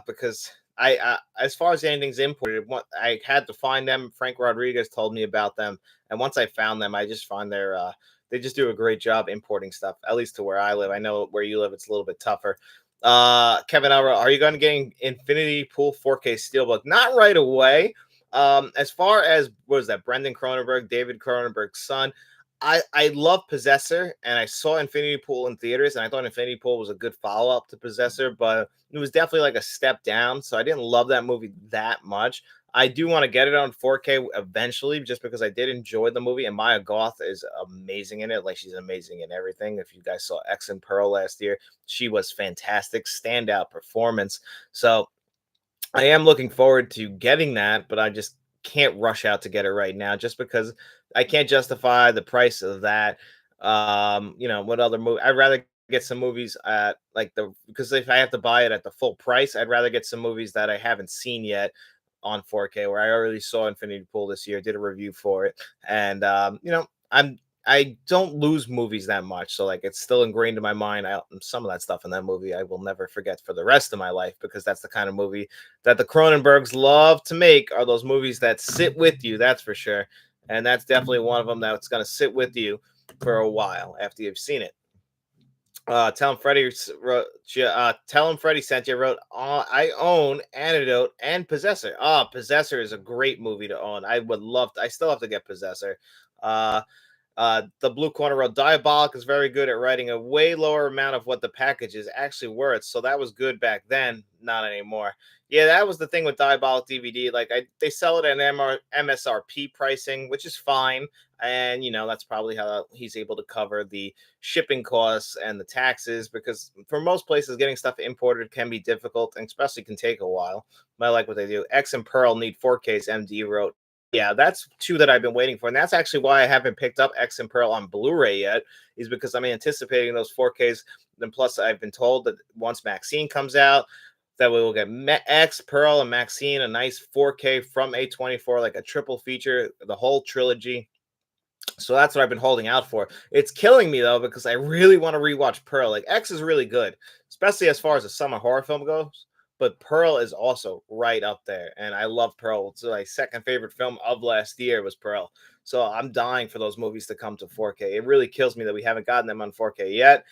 Because as far as anything's imported, what I had to find them. Frank Rodriguez told me about them, and once I found them, I just find they just do a great job importing stuff. At least to where I live. I know where you live, it's a little bit tougher. Kevin Alva, are you going to get Infinity Pool 4K Steelbook? Not right away. As far as what was that? Brendan Cronenberg, David Cronenberg's son. I love Possessor, and I saw Infinity Pool in theaters, and I thought Infinity Pool was a good follow up to Possessor, but it was definitely like a step down. So I didn't love that movie that much. I do want to get it on 4K eventually, just because I did enjoy the movie, and Maya Goth is amazing in it. Like, she's amazing in everything. If you guys saw X and Pearl last year, she was fantastic, standout performance. So I am looking forward to getting that, but I just can't rush out to get it right now just because I can't justify the price of that. What other movie? I'd rather get some movies at like the because if I have to buy it at the full price, I'd rather get some movies that I haven't seen yet on 4K. Where I already saw Infinity Pool this year, did a review for it, and I don't lose movies that much, so like it's still ingrained in my mind. Some of that stuff in that movie I will never forget for the rest of my life because that's the kind of movie that the Cronenbergs love to make. Are those movies that sit with you? That's for sure, and that's definitely one of them that's going to sit with you for a while after you've seen it. Tell him Freddie wrote. Tell him Freddie sent you. Wrote. I own Antidote and Possessor. Possessor is a great movie to own. I would love. I still have to get Possessor. Uh, the Blue Corner Road Diabolic is very good at writing a way lower amount of what the package is actually worth. So that was good back then, not anymore. Yeah, that was the thing with Diabolic DVD. Like they sell it at MSRP pricing, which is fine. And that's probably how he's able to cover the shipping costs and the taxes because for most places getting stuff imported can be difficult and especially can take a while. But I like what they do. X and Pearl need 4Ks, MD wrote. Yeah, that's two that I've been waiting for, and that's actually why I haven't picked up X and Pearl on Blu-ray yet. Is because I'm anticipating those 4Ks. Then plus, I've been told that once Maxine comes out, that we will get X, Pearl, and Maxine, a nice 4K from A24, like a triple feature, the whole trilogy. So that's what I've been holding out for. It's killing me though because I really want to rewatch Pearl. Like X is really good, especially as far as a summer horror film goes. But Pearl is also right up there, and I love Pearl. It's my second favorite film of last year was Pearl. So I'm dying for those movies to come to 4K. It really kills me that we haven't gotten them on 4K yet.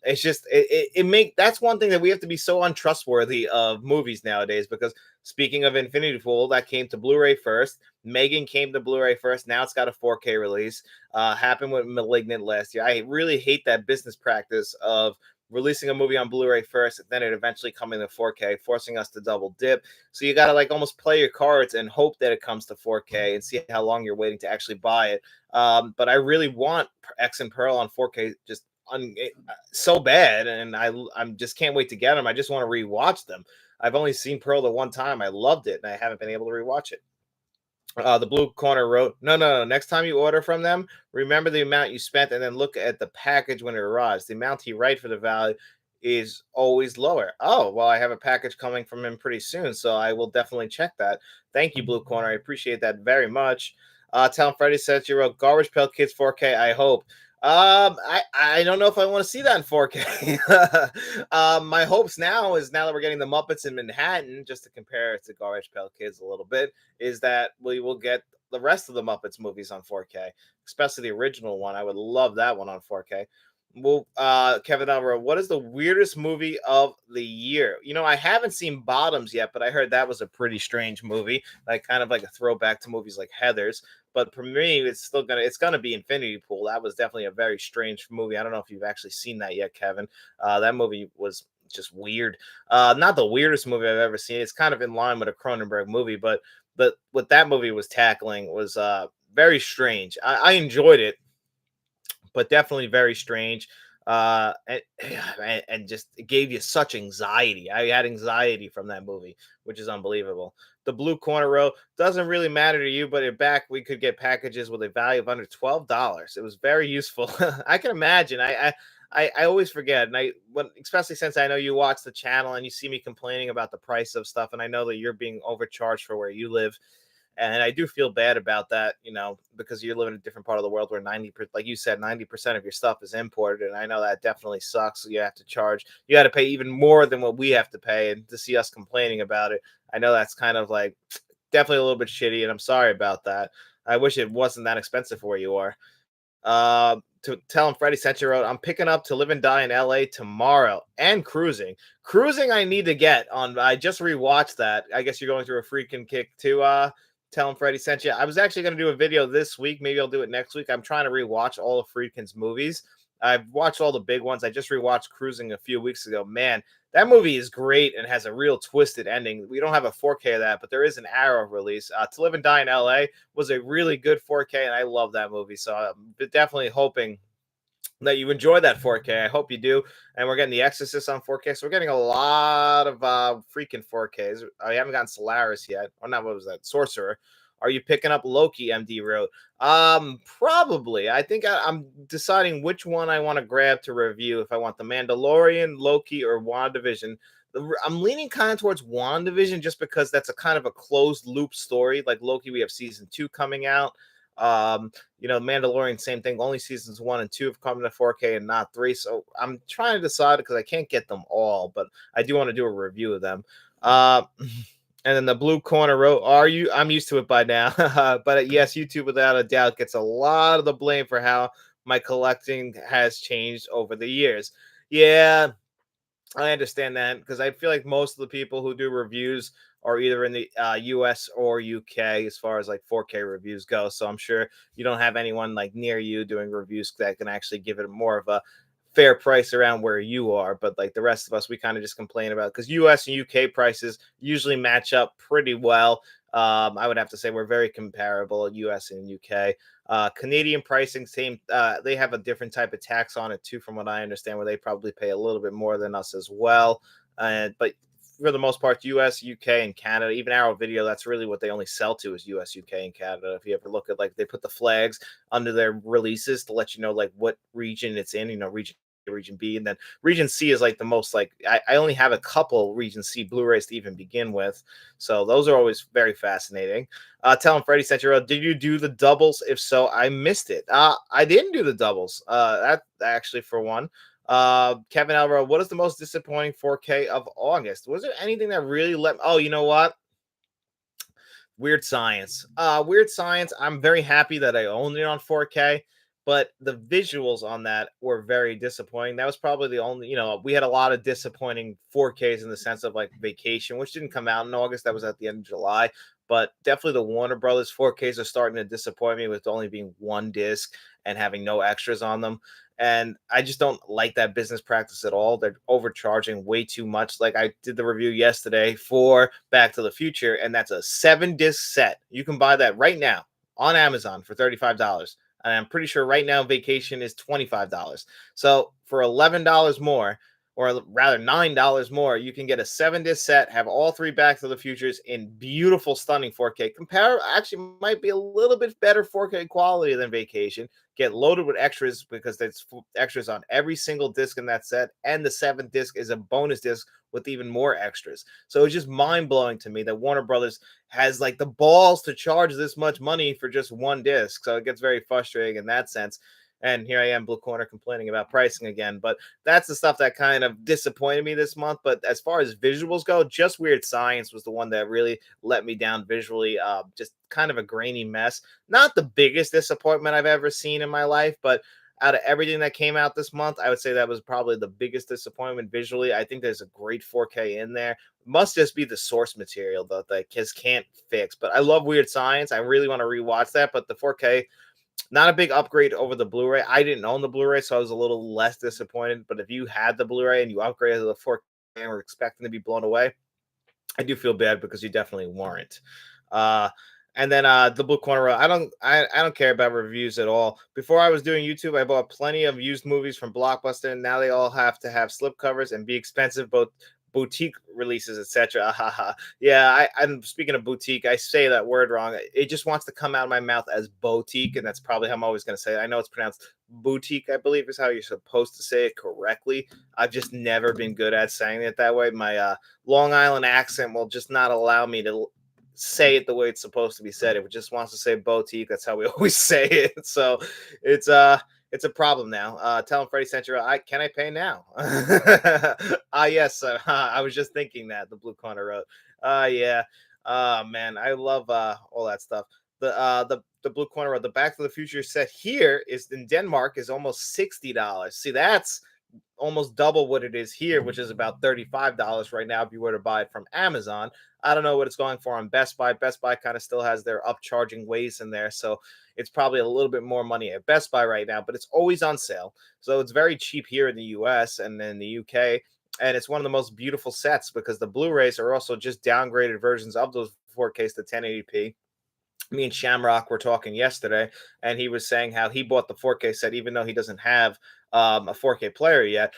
It's just it make that's one thing that we have to be so untrustworthy of movies nowadays because speaking of Infinity Pool, that came to Blu-ray first. Megan came to Blu-ray first. Now it's got a 4K release. Happened with Malignant last year. I really hate that business practice of releasing a movie on Blu-ray first, then it eventually coming to 4K, forcing us to double dip. So you gotta like almost play your cards and hope that it comes to 4K and see how long you're waiting to actually buy it. But I really want X and Pearl on 4K just so bad, and I'm just can't wait to get them. I just want to rewatch them. I've only seen Pearl the one time. I loved it, and I haven't been able to rewatch it. The Blue Corner wrote, no. Next time you order from them, remember the amount you spent and then look at the package when it arrives. The amount he write for the value is always lower. Oh, well, I have a package coming from him pretty soon, so I will definitely check that. Thank you, Blue Corner. I appreciate that very much. Tell him Freddie says you wrote Garbage Pail Kids 4K. I hope. I don't know if I want to see that in 4K. My hopes now that we're getting the Muppets in Manhattan, just to compare it to Garbage Pail Kids a little bit, is that we will get the rest of the Muppets movies on 4K, especially the original one. I would love that one on 4K. Well, Kevin Alvaro, what is the weirdest movie of the year? I haven't seen Bottoms yet, but I heard that was a pretty strange movie, like kind of like a throwback to movies like Heathers. But for me, it's gonna be Infinity Pool. That was definitely a very strange movie. I don't know if you've actually seen that yet, Kevin. That movie was just weird. Not the weirdest movie I've ever seen. It's kind of in line with a Cronenberg movie, but what that movie was tackling was very strange. I enjoyed it, but definitely very strange. And just it gave you such anxiety. I had anxiety from that movie, which is unbelievable. The Blue Corner Row doesn't really matter to you, but back we could get packages with a value of under $12. It was very useful. I can imagine. I always forget, and especially since I know you watch the channel and you see me complaining about the price of stuff, and I know that you're being overcharged for where you live. And I do feel bad about that, because you live in a different part of the world where like you said, 90% of your stuff is imported, and I know that definitely sucks. You got to pay even more than what we have to pay, and to see us complaining about it, I know that's kind of like definitely a little bit shitty, and I'm sorry about that. I wish it wasn't that expensive for where you are. To tell him Freddie sent you wrote, I'm picking up to live and die in LA tomorrow and cruising. Cruising, I need to get on. I just rewatched that. I guess you're going through a freaking kick to tell him Freddie sent you. I was actually going to do a video this week. Maybe I'll do it next week. I'm trying to rewatch all of Friedkin's movies. I've watched all the big ones. I just rewatched Cruising a few weeks ago. Man, that movie is great and has a real twisted ending. We don't have a 4K of that, but there is an Arrow release. To Live and Die in LA was a really good 4K, and I love that movie. So I'm definitely hoping that you enjoy that 4K. I hope you do. And we're getting The Exorcist on 4K, so we're getting a lot of freaking 4Ks. I haven't gotten Solaris yet. Oh, not what was that? Sorcerer. Are you picking up Loki? MD wrote. Probably. I think I'm deciding which one I want to grab to review. If I want the Mandalorian, Loki, or WandaVision. I'm leaning kind of towards WandaVision just because that's a kind of a closed loop story. Like Loki, we have season 2 coming out. Mandalorian, same thing. Only seasons 1 and 2 have come to 4K and not 3. So I'm trying to decide because I can't get them all, but I do want to do a review of them. And then the blue corner wrote, I'm used to it by now. But yes, YouTube without a doubt gets a lot of the blame for how my collecting has changed over the years. Yeah, I understand that because I feel like most of the people who do reviews are either in the US or UK as far as like 4K reviews go. So I'm sure you don't have anyone like near you doing reviews that can actually give it more of a fair price around where you are. But like the rest of us, we kind of just complain about because US and UK prices usually match up pretty well. I would have to say we're very comparable, US and UK. Canadian pricing, same. They have a different type of tax on it too, from what I understand, where they probably pay a little bit more than us as well. But for the most part, US, UK, and Canada, even Arrow Video, that's really what they only sell to is US, UK, and Canada. If you ever look at like they put the flags under their releases to let you know like what region it's in, region B, and then region C is like the most like I only have a couple region C Blu-rays to even begin with, so those are always very fascinating. Tell him Freddie sent you out. Did you do the doubles? If so, I missed it. I didn't do the doubles. That actually for one. Kevin Elro, what is the most disappointing 4K of August? Was there anything that really oh, you know what? Weird Science. Weird Science. I'm very happy that I owned it on 4K, but the visuals on that were very disappointing. That was probably the only, we had a lot of disappointing 4Ks in the sense of like Vacation, which didn't come out in August. That was at the end of July. But definitely the Warner Brothers 4Ks are starting to disappoint me with only being one disc and having no extras on them. And I just don't like that business practice at all. They're overcharging way too much. Like I did the review yesterday for Back to the Future, and that's a 7-disc set. You can buy that right now on Amazon for $35. And I'm pretty sure right now Vacation is $25. So for $11 more, or rather $9 more, you can get a 7-disc set, have all 3 Back to the Futures in beautiful, stunning 4K. Actually might be a little bit better 4K quality than Vacation. Get loaded with extras because there's extras on every single disc in that set, and the 7th disc is a bonus disc with even more extras. So it's just mind-blowing to me that Warner Brothers has like the balls to charge this much money for just one disc. So it gets very frustrating in that sense. And here I am, Blue Corner, complaining about pricing again. But that's the stuff that kind of disappointed me this month. But as far as visuals go, just Weird Science was the one that really let me down visually. Just kind of a grainy mess. Not the biggest disappointment I've ever seen in my life, but out of everything that came out this month, I would say that was probably the biggest disappointment visually. I think there's a great 4K in there. Must just be the source material that the kids can't fix. But I love Weird Science. I really want to rewatch that. But the 4K, not a big upgrade over the Blu-ray. I didn't own the Blu-ray, so I was a little less disappointed. But if you had the Blu-ray and you upgraded to the 4K and were expecting to be blown away, I do feel bad because you definitely weren't. And then the Blue Corner, I don't care about reviews at all. Before I was doing YouTube, I bought plenty of used movies from Blockbuster, and now they all have to have slipcovers and be expensive, boutique releases, etc. Yeah, I'm speaking of boutique. I say that word wrong. It just wants to come out of my mouth as boutique, and that's probably how I'm always going to say it. I know it's pronounced boutique, I believe is how you're supposed to say it correctly. I've just never been good at saying it that way. My Long Island accent will just not allow me to say it the way it's supposed to be said. It just wants to say boutique. That's how we always say it. So it's it's a problem now. Tell him Freddie sent you. Can I pay now? Yes. I was just thinking that the Blue Corner wrote. Yeah. Man, I love all that stuff. The Blue Corner wrote the Back to the Future set here is in Denmark is almost $60. See, that's almost double what it is here, which is about $35 right now if you were to buy it from Amazon. I don't know what it's going for on Best Buy. Best Buy kind of still has their upcharging ways in there, so it's probably a little bit more money at Best Buy right now, but it's always on sale. So it's very cheap here in the US and in the UK. And it's one of the most beautiful sets because the Blu-rays are also just downgraded versions of those 4Ks to 1080p. Me and Shamrock were talking yesterday, and he was saying how he bought the 4K set even though he doesn't have a 4K player yet.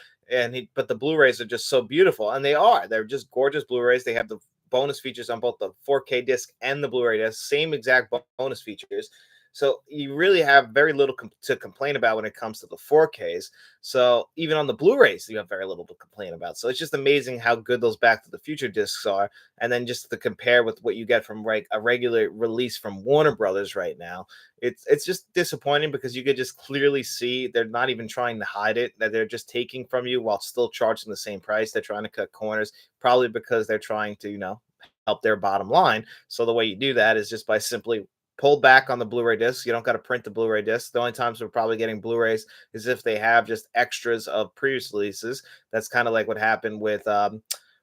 But the Blu-rays are just so beautiful, and they are. They're just gorgeous Blu-rays. They have the bonus features on both the 4K disc and the Blu-ray disc, same exact bonus features. So you really have very little to complain about when it comes to the 4Ks. So even on the Blu-rays, you have very little to complain about. So it's just amazing how good those Back to the Future discs are, and then just to compare with what you get from like a regular release from Warner Brothers right now, it's just disappointing because you could just clearly see they're not even trying to hide it, that they're just taking from you while still charging the same price. They're trying to cut corners, probably because they're trying to, help their bottom line. So the way you do that is just by simply pull back on the Blu-ray discs. You don't got to print the Blu-ray discs. The only times we're probably getting Blu-rays is if they have just extras of previous releases. That's kind of like what happened with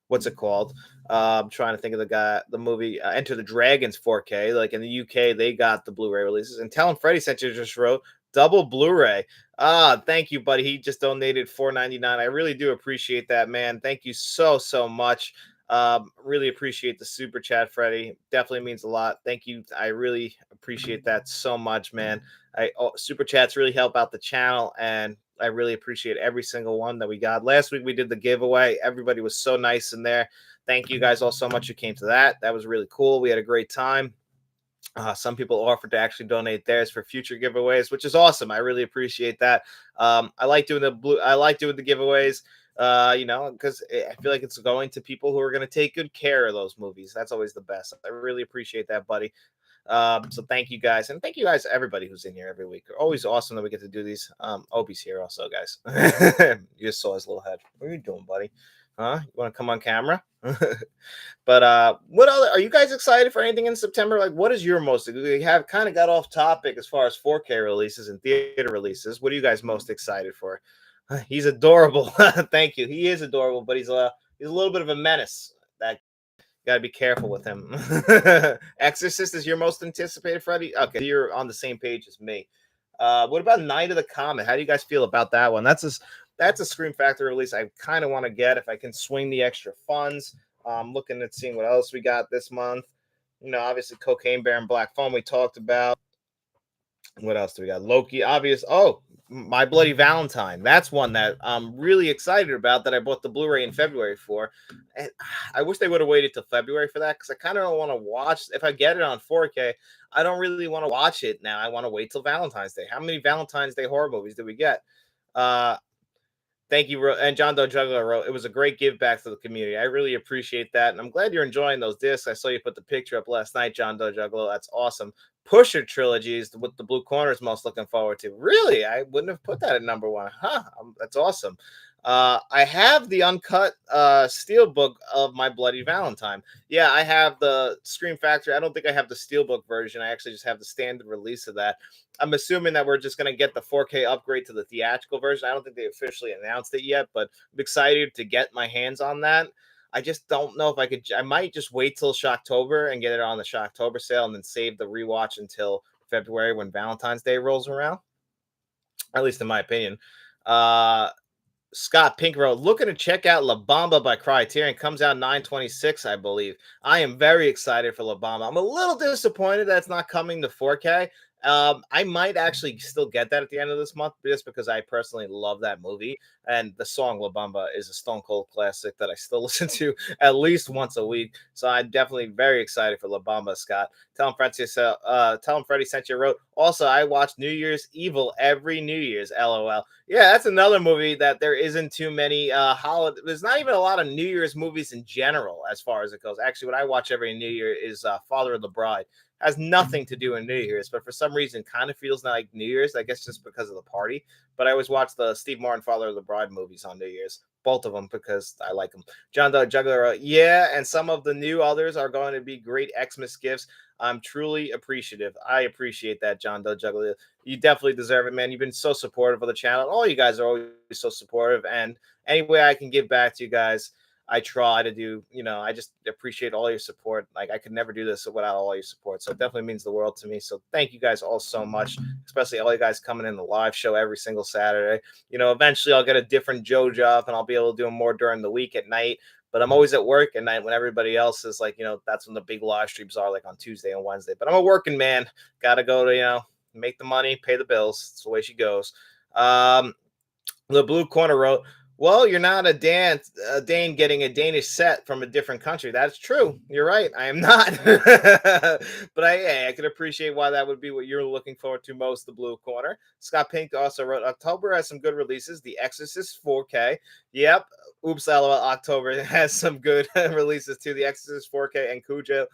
what's it called? I'm trying to think of the movie Enter the Dragons 4K. Like in the UK, they got the Blu-ray releases. And Tell him Freddie sent you just wrote double Blu-ray. Thank you, buddy. He just donated $4.99. I really do appreciate that, man. Thank you so much. Really appreciate the super chat, Freddie. Definitely means a lot. Thank you. I really appreciate that so much, man. Super chats really help out the channel, and I really appreciate every single one that we got. Last week we did the giveaway. Everybody was so nice in there. Thank you guys all so much who came to that. That was really cool. We had a great time. Some people offered to actually donate theirs for future giveaways, which is awesome. I really appreciate that. I like doing the giveaways. Because I feel like it's going to people who are going to take good care of those movies. That's always the best. I really appreciate that, buddy. So thank you guys, and thank you guys, everybody who's in here every week. Always awesome that we get to do these. Obi's here also, guys. You just saw his little head. What are you doing, buddy? Huh? You want to come on camera? But what other are you guys excited for anything in September? Like, what is your most? We have kind of got off topic as far as 4K releases and theater releases. What are you guys most excited for? He's adorable. Thank you. He is adorable, but he's a little bit of a menace. That got to be careful with him. Exorcist is your most anticipated, Freddie? Okay, you're on the same page as me. What about Night of the Comet? How do you guys feel about that one? That's a Scream Factory release I kind of want to get if I can swing the extra funds. Looking at seeing what else we got this month. Obviously Cocaine Bear and Black Phone we talked about. What else do we got? Loki, obvious. Oh, My Bloody Valentine. That's one that I'm really excited about that I bought the Blu-ray in February for. And I wish they would have waited till February for that because I kind of don't want to watch. If I get it on 4K, I don't really want to watch it now. I want to wait till Valentine's Day. How many Valentine's Day horror movies did we get? Thank you. And John Doe Juggler wrote, it was a great give back to the community. I really appreciate that. And I'm glad you're enjoying those discs. I saw you put the picture up last night, John Doe Juggler. That's awesome. Pusher trilogies with the Blue Corner is most looking forward to. Really? I wouldn't have put that at number one. That's awesome. I have the uncut steelbook of My Bloody Valentine. Yeah, I have the Scream Factory. I don't think I have the steelbook version. I actually just have the standard release of that. I'm assuming that we're just going to get the 4K upgrade to the theatrical version. I don't think they officially announced it yet, but I'm excited to get my hands on that. I just don't know if I could. I might just wait till Shocktober and get it on the Shocktober sale and then save the rewatch until February when Valentine's Day rolls around. At least in my opinion. Scott Pink wrote, looking to check out La Bamba by Criterion. Comes out 9/26, I believe. I am very excited for La Bamba. I'm a little disappointed that it's not coming to 4K. I might actually still get that at the end of this month just because I personally love that movie. And the song La Bamba is a Stone Cold classic that I still listen to at least once a week. So I'm definitely very excited for La Bamba, Scott. Tell him Freddie sent you a wrote. Also, I watch New Year's Evil every New Year's. LOL. Yeah, that's another movie that there isn't too many holiday. There's not even a lot of New Year's movies in general, as far as it goes. Actually, what I watch every New Year is Father of the Bride. Has nothing to do in New Year's, but for some reason kind of feels like New Year's. I guess just because of the party. But I always watch the Steve Martin Father of the Bride movies on New Year's, both of them because I like them. John the Juggler, yeah, and some of the new others are going to be great Xmas gifts. I'm truly appreciative. I appreciate that, John Doe Juggler. You definitely deserve it, man. You've been so supportive of the channel. All you guys are always so supportive, and any way I can give back to you guys, I try to do. I just appreciate all your support. Like I could never do this without all your support. So it definitely means the world to me. So thank you guys all so much, especially all you guys coming in the live show every single Saturday. Eventually I'll get a different Joe job and I'll be able to do them more during the week at night. But I'm always at work at night when everybody else is like, that's when the big live streams are, like on Tuesday and Wednesday. But I'm a working man. Gotta go to, make the money, pay the bills. It's the way she goes. The blue corner wrote, "Well, you're not a Dane getting a Danish set from a different country. That's true. You're right. I am not. But I can appreciate why that would be what you're looking forward to most. The blue corner." Scott Pink also wrote, "October has some good releases. The Exorcist 4K. Yep. Oops, LOL. October has some good releases too. The Exorcist 4K and Cujo.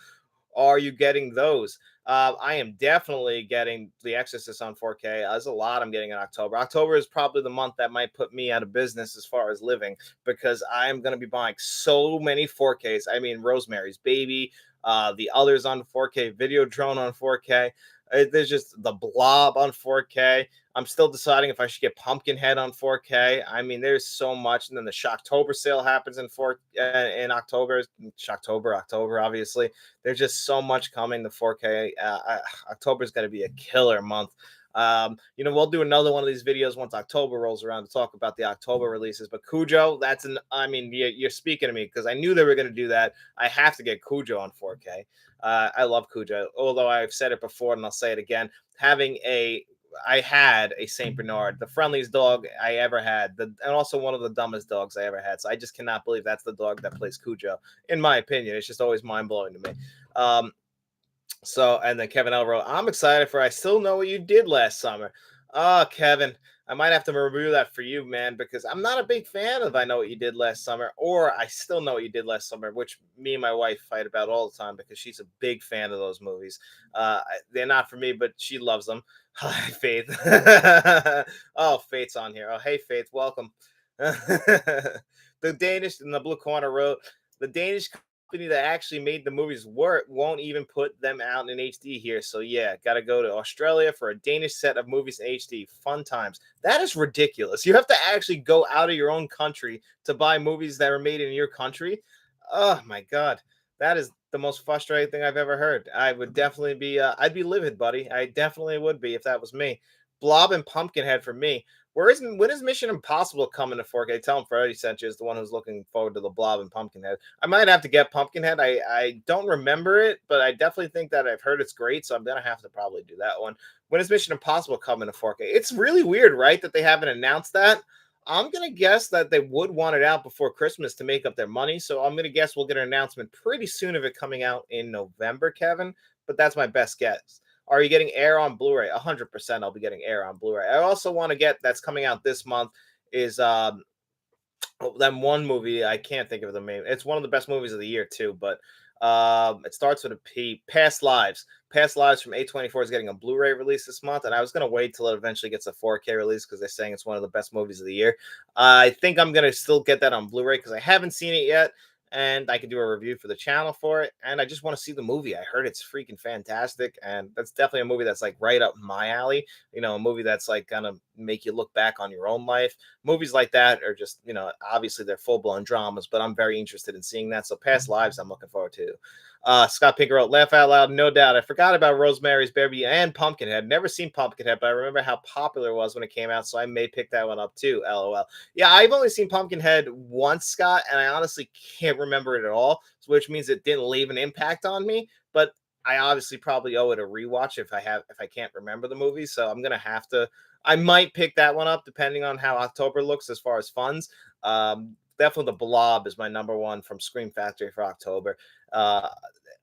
Are you getting those?" I am definitely getting The Exorcist on 4K. There's a lot I'm getting in October. October is probably the month that might put me out of business as far as living because I'm going to be buying so many 4Ks. I mean, Rosemary's Baby, the others on 4K, Video Drone on 4K. There's just the Blob on 4K. I'm still deciding if I should get Pumpkinhead on 4K. I mean, there's so much. And then the Shocktober sale happens in October. October, obviously. There's just so much coming to 4K. October is going to be a killer month. We'll do another one of these videos once October rolls around to talk about the October releases. But Cujo, you're speaking to me because I knew they were going to do that. I have to get Cujo on 4K. I love Cujo, although I've said it before and I'll say it again. I had a Saint Bernard, the friendliest dog I ever had, and also one of the dumbest dogs I ever had. So I just cannot believe that's the dog that plays Cujo. In my opinion, it's just always mind blowing to me. And then Kevin L wrote, "I'm excited for I Still Know What You Did Last Summer." Oh, Kevin, I might have to review that for you, man, because I'm not a big fan of I Know What You Did Last Summer or I Still Know What You Did Last Summer, which me and my wife fight about all the time because she's a big fan of those movies. They're not for me, but she loves them. Hi, Faith. Oh, Faith's on here. Oh, hey, Faith, welcome. The Danish in the blue corner wrote, "The Danish company that actually made the movies work won't even put them out in HD here. So yeah, gotta go to Australia for a Danish set of movies in HD. Fun times." That is ridiculous. You have to actually go out of your own country to buy movies that are made in your country. Oh my god, that is the most frustrating thing I've ever heard. I would definitely be, I'd be livid, buddy. I definitely would be if that was me. Blob and Pumpkinhead for me. When is Mission Impossible coming to 4K? Tell him Freddie sent you is the one who's looking forward to the Blob and Pumpkinhead. I might have to get Pumpkinhead. I don't remember it, but I definitely think that I've heard it's great, so I'm gonna have to probably do that one. When is Mission Impossible coming to 4K? It's really weird, right, that they haven't announced that. I'm gonna guess that they would want it out before Christmas to make up their money, so I'm gonna guess we'll get an announcement pretty soon of it coming out in November, Kevin. But that's my best guess. Are you getting Air on Blu-ray? 100%. I'll be getting Air on Blu-ray. I also want to get that's coming out this month is that one movie I can't think of the name. It's one of the best movies of the year too, but it starts with a P. Past Lives. Past Lives from A24 is getting a Blu-ray release this month, and I was gonna wait till it eventually gets a 4K release because they're saying it's one of the best movies of the year. I think I'm gonna still get that on Blu-ray because I haven't seen it yet, and I could do a review for the channel for it. And I just want to see the movie. I heard it's freaking fantastic, and that's definitely a movie that's like right up my alley. A movie that's like gonna make you look back on your own life. Movies like that are just, obviously they're full blown dramas, but I'm very interested in seeing that. So Past Lives, I'm looking forward to. Scott Pinker wrote, "Laugh out loud, no doubt. I forgot about Rosemary's Baby and Pumpkinhead. Never seen Pumpkinhead, but I remember how popular it was when it came out, so I may pick that one up too. LOL." Yeah, I've only seen Pumpkinhead once, Scott, and I honestly can't remember it at all, which means it didn't leave an impact on me. But I obviously probably owe it a rewatch if I can't remember the movie. So I'm gonna have to. I might pick that one up depending on how October looks as far as funds. Definitely the Blob is my number one from Scream Factory for October. Uh,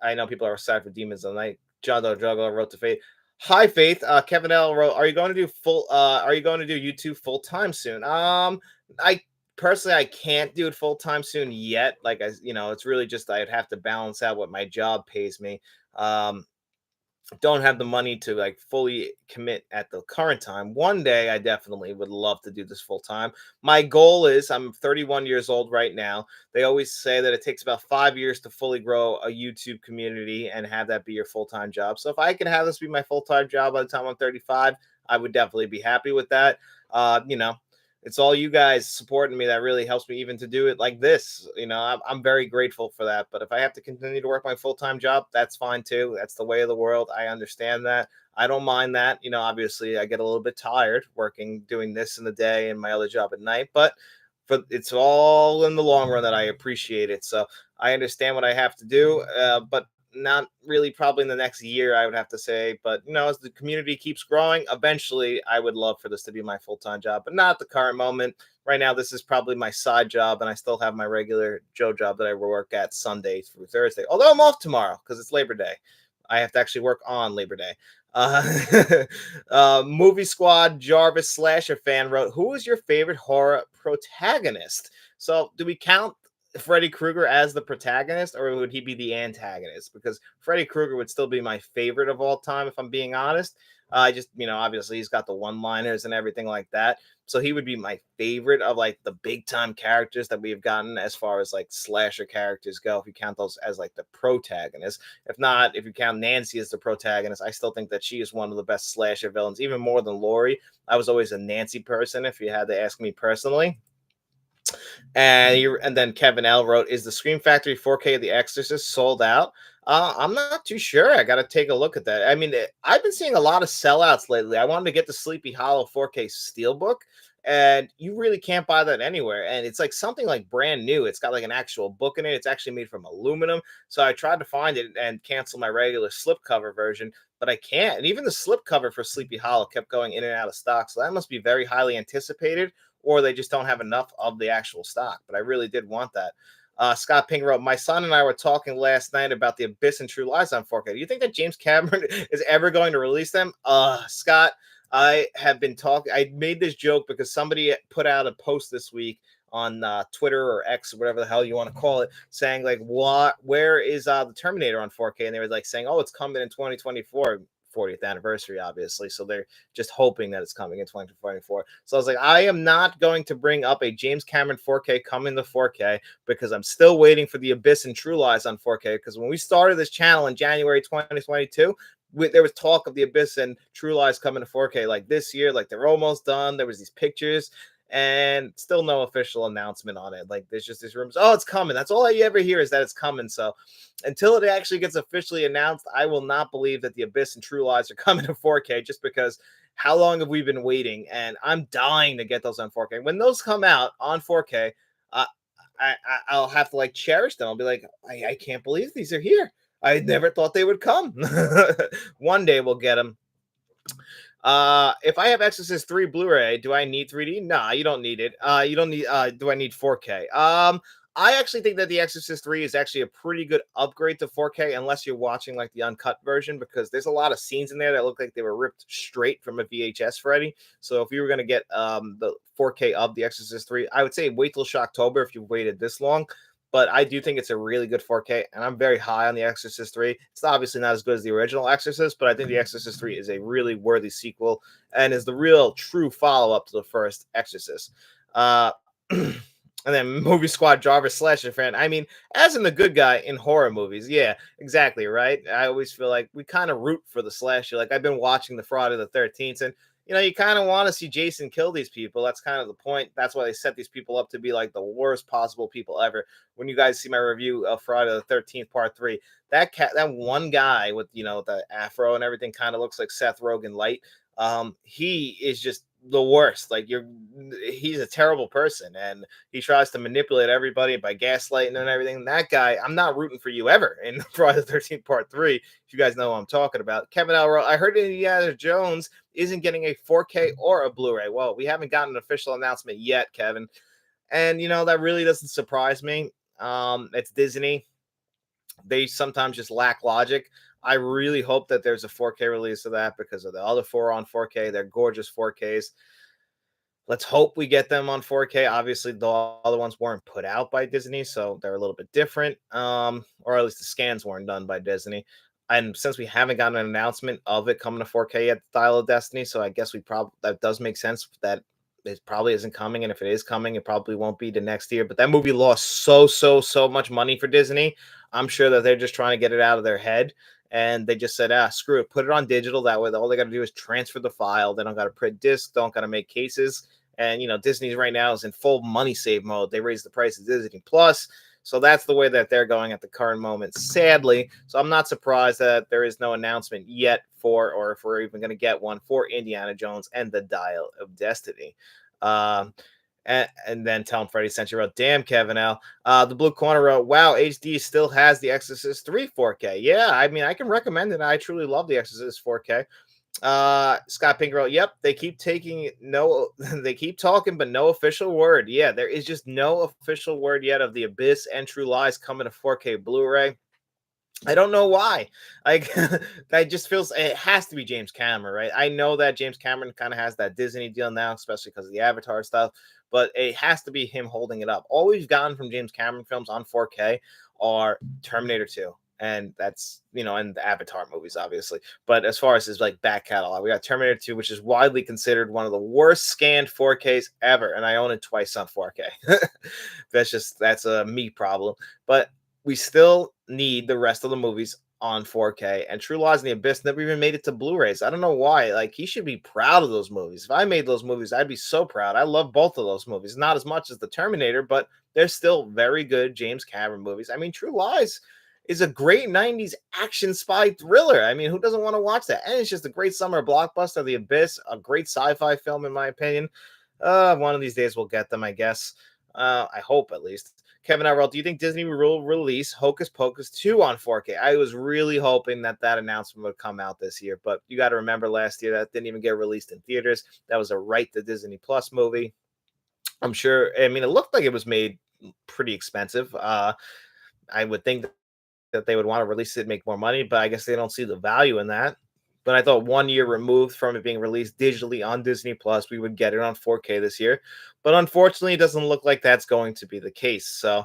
I know people are excited for Demons of the Night. John Doe Juggler wrote to Faith. Hi Faith. Kevin L wrote, "Are you going to do full? Are you going to do YouTube full time soon?" I personally I can't do it full time soon yet. Like it's really just I'd have to balance out what my job pays me. Um, don't have the money to like fully commit at the current time. One day I definitely would love to do this full time. My goal is I'm 31 years old right now. They always say that it takes about 5 years to fully grow a YouTube community and have that be your full-time job. So if I could have this be my full-time job by the time I'm 35, I would definitely be happy with that. You know, it's all you guys supporting me that really helps me even to do it like this. I'm very grateful for that. But if I have to continue to work my full time job, that's fine too. That's the way of the world. I understand that. I don't mind that. Obviously, I get a little bit tired working, doing this in the day and my other job at night, but it's all in the long run that I appreciate it. So I understand what I have to do, but not really probably in the next year, I would have to say. But as the community keeps growing, eventually I would love for this to be my full-time job, but not at the current moment. Right now, this is probably my side job, and I still have my regular Joe job that I work at Sunday through Thursday. Although I'm off tomorrow because it's Labor Day. I have to actually work on Labor Day. Movie Squad Jarvis Slasher fan wrote, "Who is your favorite horror protagonist?" So, do we count Freddy Krueger as the protagonist, or would he be the antagonist? Because Freddy Krueger would still be my favorite of all time, if I'm being honest. Just obviously he's got the one-liners and everything like that, so he would be my favorite of like the big-time characters that we've gotten as far as like slasher characters go. If you count those as like the protagonist, if not, if you count Nancy as the protagonist, I still think that she is one of the best slasher villains, even more than Laurie. I was always a Nancy person, if you had to ask me personally. And then Kevin L wrote, "Is the Scream Factory 4K of The Exorcist sold out?" I'm not too sure. I got to take a look at that. I mean, I've been seeing a lot of sellouts lately. I wanted to get the Sleepy Hollow 4K Steelbook, and you really can't buy that anywhere. And it's like something like brand new. It's got like an actual book in it. It's actually made from aluminum. So I tried to find it and cancel my regular slipcover version, but I can't. And even the slipcover for Sleepy Hollow kept going in and out of stock. So that must be very highly anticipated, or they just don't have enough of the actual stock. But I really did want that. Scott Ping wrote, "My son and I were talking last night about The Abyss and True Lies on 4K. Do you think that James Cameron is ever going to release them?" Scott, I have been talking. I made this joke because somebody put out a post this week on Twitter or X or whatever the hell you want to call it, saying like, where is the Terminator on 4K? And they were like saying, "Oh, it's coming in 2024. 40th anniversary, obviously." So they're just hoping that it's coming in 2024. So I was like, I am not going to bring up a James Cameron 4K coming to 4K because I'm still waiting for The Abyss and True Lies on 4K. Because when we started this channel in January 2022, there was talk of The Abyss and True Lies coming to 4K like this year, like they're almost done. There was these pictures and still no official announcement on it. Like there's just these rumors. Oh, it's coming. That's all I ever hear is that it's coming. So until it actually gets officially announced, I will not believe that The Abyss and True Lies are coming to 4K just because how long have we been waiting? And I'm dying to get those on 4K. When those come out on 4K, uh, I'll have to like cherish them. I'll be like, I can't believe these are here. I never thought they would come. One day we'll get them. If I have Exorcist 3 Blu-ray, do I need 3D? Nah, you don't need it. You don't need do I need 4K? I actually think that the Exorcist 3 is actually a pretty good upgrade to 4K unless you're watching like the uncut version, because there's a lot of scenes in there that look like they were ripped straight from a VHS Freddy. So if you were going to get the 4K of the Exorcist 3, I would say wait till Shocktober if you've waited this long. But I do think it's a really good 4K, and I'm very high on The Exorcist 3. It's obviously not as good as the original Exorcist, but I think The Exorcist 3 is a really worthy sequel and is the real true follow-up to the first Exorcist. And then Movie Squad Jarvis Slasher fan. I mean, as in the good guy in horror movies. Yeah, exactly, right? I always feel like we kind of root for the slasher. Like I've been watching the Friday the 13th, and you kind of want to see Jason kill these people. That's kind of the point. That's why they set these people up to be like the worst possible people ever. When you guys see my review of Friday the 13th Part 3, that one guy with the afro and everything kind of looks like Seth Rogen light. He is just the worst. Like he's a terrible person, and he tries to manipulate everybody by gaslighting and everything. That guy, I'm not rooting for you ever in Friday the 13th Part 3. If you guys know what I'm talking about. Kevin Elroy, I heard Indiana Jones isn't getting a 4K or a Blu-ray. Well, we haven't gotten an official announcement yet, Kevin. And that really doesn't surprise me. It's Disney. They sometimes just lack logic. I really hope that there's a 4K release of that because of the other four on 4K. They're gorgeous 4Ks. Let's hope we get them on 4K. Obviously, the other ones weren't put out by Disney, so they're a little bit different. Or at least the scans weren't done by Disney. And since we haven't gotten an announcement of it coming to 4K yet, Dial of Destiny, so I guess we probably that does make sense that it probably isn't coming. And if it is coming, it probably won't be the next year. But that movie lost so much money for Disney. I'm sure that they're just trying to get it out of their head. And they just said, screw it, put it on digital. That way, all they got to do is transfer the file. They don't got to print discs, don't got to make cases. And Disney's right now is in full money save mode. They raised the price of Disney Plus, so that's the way that they're going at the current moment, sadly. So I'm not surprised that there is no announcement yet or if we're even going to get one for Indiana Jones and the Dial of Destiny. And then Tell him Freddie sent you wrote, damn, Kevin L. The Blue Corner wrote, wow, HD still has The Exorcist 3 4K. Yeah, I mean, I can recommend it. I truly love The Exorcist 4K. Scott Pink wrote, yep, they keep taking they keep talking, but no official word. Yeah, there is just no official word yet of The Abyss and True Lies coming to 4K Blu-ray. I don't know why. Like that just feels it has to be James Cameron, right? I know that James Cameron kind of has that Disney deal now, especially because of the Avatar stuff, but it has to be him holding it up. All we've gotten from James Cameron films on 4K are Terminator 2. And that's, and the Avatar movies, obviously. But as far as his like back catalog, we got Terminator 2, which is widely considered one of the worst scanned 4Ks ever. And I own it twice on 4K. That's a me problem. But we still need the rest of the movies on 4K. And True Lies and the Abyss never even made it to Blu-rays. I don't know why. Like, he should be proud of those movies. If I made those movies, I'd be so proud. I love both of those movies. Not as much as the Terminator, but they're still very good James Cameron movies. I mean, True Lies is a great 90s action spy thriller. I mean, who doesn't want to watch that? And it's just a great summer blockbuster. The Abyss, a great sci-fi film, in my opinion. One of these days we'll get them, I guess. I hope, at least. Kevin Arrell, do you think Disney will release Hocus Pocus 2 on 4K? I was really hoping that announcement would come out this year, but you got to remember last year that didn't even get released in theaters. That was a right to Disney Plus movie. I'm sure. I mean, it looked like it was made pretty expensive. I would think that they would want to release it, make more money, but I guess they don't see the value in that. But I thought 1 year removed from it being released digitally on Disney Plus, we would get it on 4K this year. But unfortunately, it doesn't look like that's going to be the case. So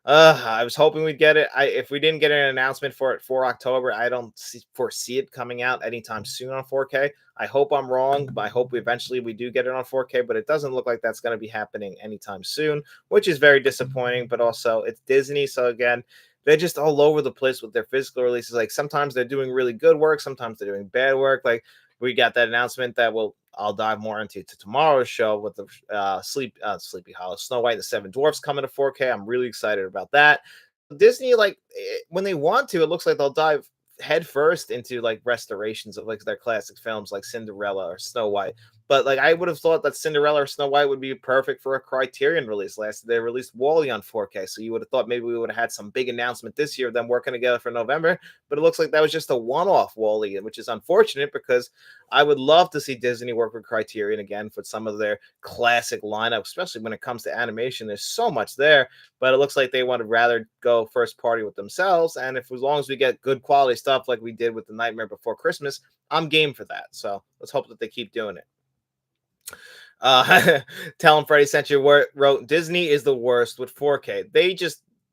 I was hoping we'd get it. If we didn't get an announcement for it for October, I don't foresee it coming out anytime soon on 4K. I hope I'm wrong, but I hope we do get it on 4K, but it doesn't look like that's going to be happening anytime soon, which is very disappointing. But also, it's Disney. So again, they're just all over the place with their physical releases. Like sometimes they're doing really good work, sometimes they're doing bad work. Like we got that announcement that I'll dive more into tomorrow's show with the Sleepy Hollow, Snow White and the Seven Dwarfs coming to 4K. I'm really excited about that. Disney, like when they want to, it looks like they'll dive head first into like restorations of like their classic films like Cinderella or Snow White. But like I would have thought that Cinderella or Snow White would be perfect for a Criterion release. Last they released Wall-E on 4K, so you would have thought maybe we would have had some big announcement this year of them working together for November. But it looks like that was just a one-off Wall-E, which is unfortunate because I would love to see Disney work with Criterion again for some of their classic lineup, especially when it comes to animation. There's so much there, but it looks like they would rather go first party with themselves. And if as long as we get good quality stuff like we did with The Nightmare Before Christmas, I'm game for that. So let's hope that they keep doing it. Tell him Freddie sent you wrote Disney is the worst with 4K.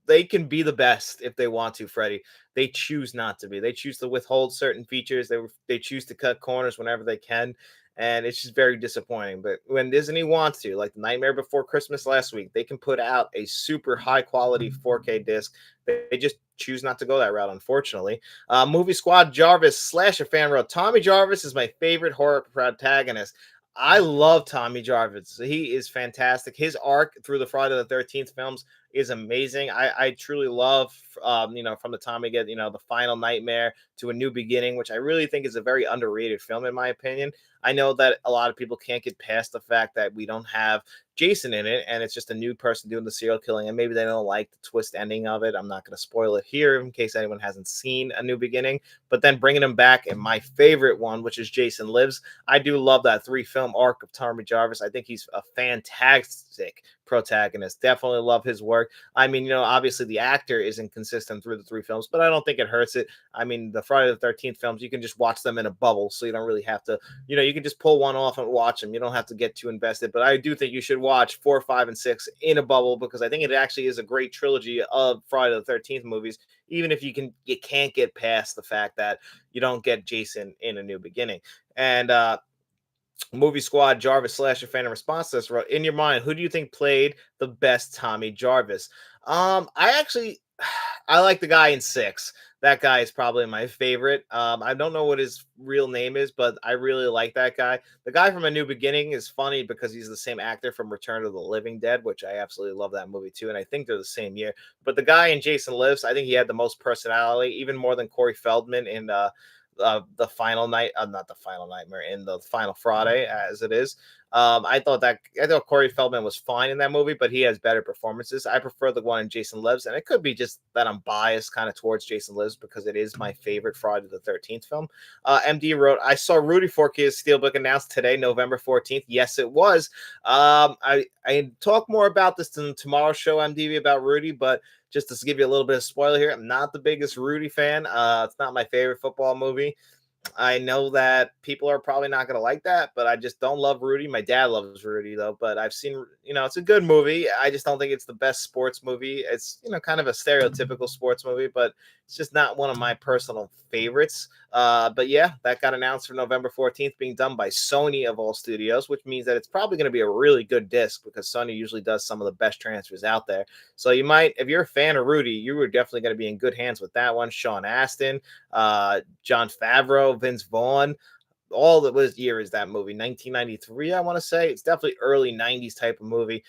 They can be the best if they want to, Freddie. They choose not to be. They choose to withhold certain features. They choose to cut corners whenever they can. And it's just very disappointing. But when Disney wants to, like The Nightmare Before Christmas last week, they can put out a super high quality 4K disc. They just choose not to go that route, unfortunately. Movie Squad Jarvis / a fan wrote, Tommy Jarvis is my favorite horror protagonist. I love Tommy Jarvis. He is fantastic. His arc through the Friday the 13th films is amazing. I truly love, from the time we get, the final nightmare to a new beginning, which I really think is a very underrated film, in my opinion. I know that a lot of people can't get past the fact that we don't have Jason in it, and it's just a new person doing the serial killing, and maybe they don't like the twist ending of it. I'm not going to spoil it here in case anyone hasn't seen A New Beginning, but then bringing him back in my favorite one, which is Jason Lives. I do love that three-film arc of Tommy Jarvis. I think he's a fantastic protagonist. Definitely love his work. I mean, obviously the actor isn't consistent through the three films, but I don't think it hurts it. I mean, the Friday the 13th films, you can just watch them in a bubble, so you don't really have to, you can just pull one off and watch them. You don't have to get too invested, but I do think you should watch 4, 5, and 6 in a bubble because I think it actually is a great trilogy of Friday the 13th movies, even if you can't get past the fact that you don't get Jason in A New Beginning. And Movie Squad Jarvis Slasher fan in response to this wrote, in your mind, who do you think played the best Tommy Jarvis? I actually I like the guy in six. That guy is probably my favorite. I don't know what his real name is, but I really like that guy. The guy from A New Beginning is funny because he's the same actor from Return of the Living Dead, which I absolutely love that movie too. And I think they're the same year. But the guy in Jason Lives, I think he had the most personality, even more than Corey Feldman in the final night, not the final nightmare, in the final Friday, as it is. I thought Corey Feldman was fine in that movie, but he has better performances. I prefer the one in Jason Lives, and it could be just that I'm biased kind of towards Jason Lives because it is my favorite Friday the 13th film. MD wrote, I saw Rudy Forkier's Steelbook announced today, November 14th. Yes, it was. I talk more about this in tomorrow's show, MDV, about Rudy, but just to give you a little bit of spoiler here, I'm not the biggest Rudy fan. It's not my favorite football movie. I know that people are probably not going to like that, but I just don't love Rudy. My dad loves Rudy though, but I've seen, it's a good movie. I just don't think it's the best sports movie. It's, kind of a stereotypical sports movie, but it's just not one of my personal favorites. But yeah, that got announced for November 14th, being done by Sony of all studios, which means that it's probably going to be a really good disc because Sony usually does some of the best transfers out there. So you might, if you're a fan of Rudy, you were definitely going to be in good hands with that one. Sean Astin, John Favreau, Vince Vaughn. All that was year is that movie, 1993, I want to say. It's definitely early 90s type of movie.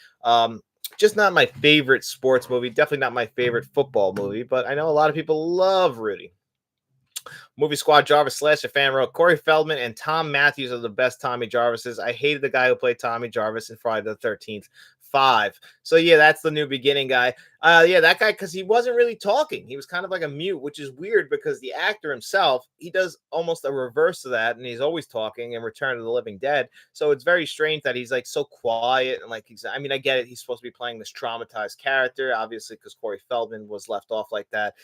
Just not my favorite sports movie. Definitely not my favorite football movie, but I know a lot of people love Rudy. Movie Squad Jarvis Slasher fan wrote, Corey Feldman and Tom Matthews are the best Tommy Jarvises. I hated the guy who played Tommy Jarvis in Friday the 13th. 5. So yeah, that's the New Beginning guy. Yeah, that guy, because he wasn't really talking. He was kind of like a mute, which is weird because the actor himself, he does almost a reverse of that, and he's always talking in Return of the Living Dead. So it's very strange that he's like so quiet and like I mean, I get it. He's supposed to be playing this traumatized character, obviously, because Corey Feldman was left off like that.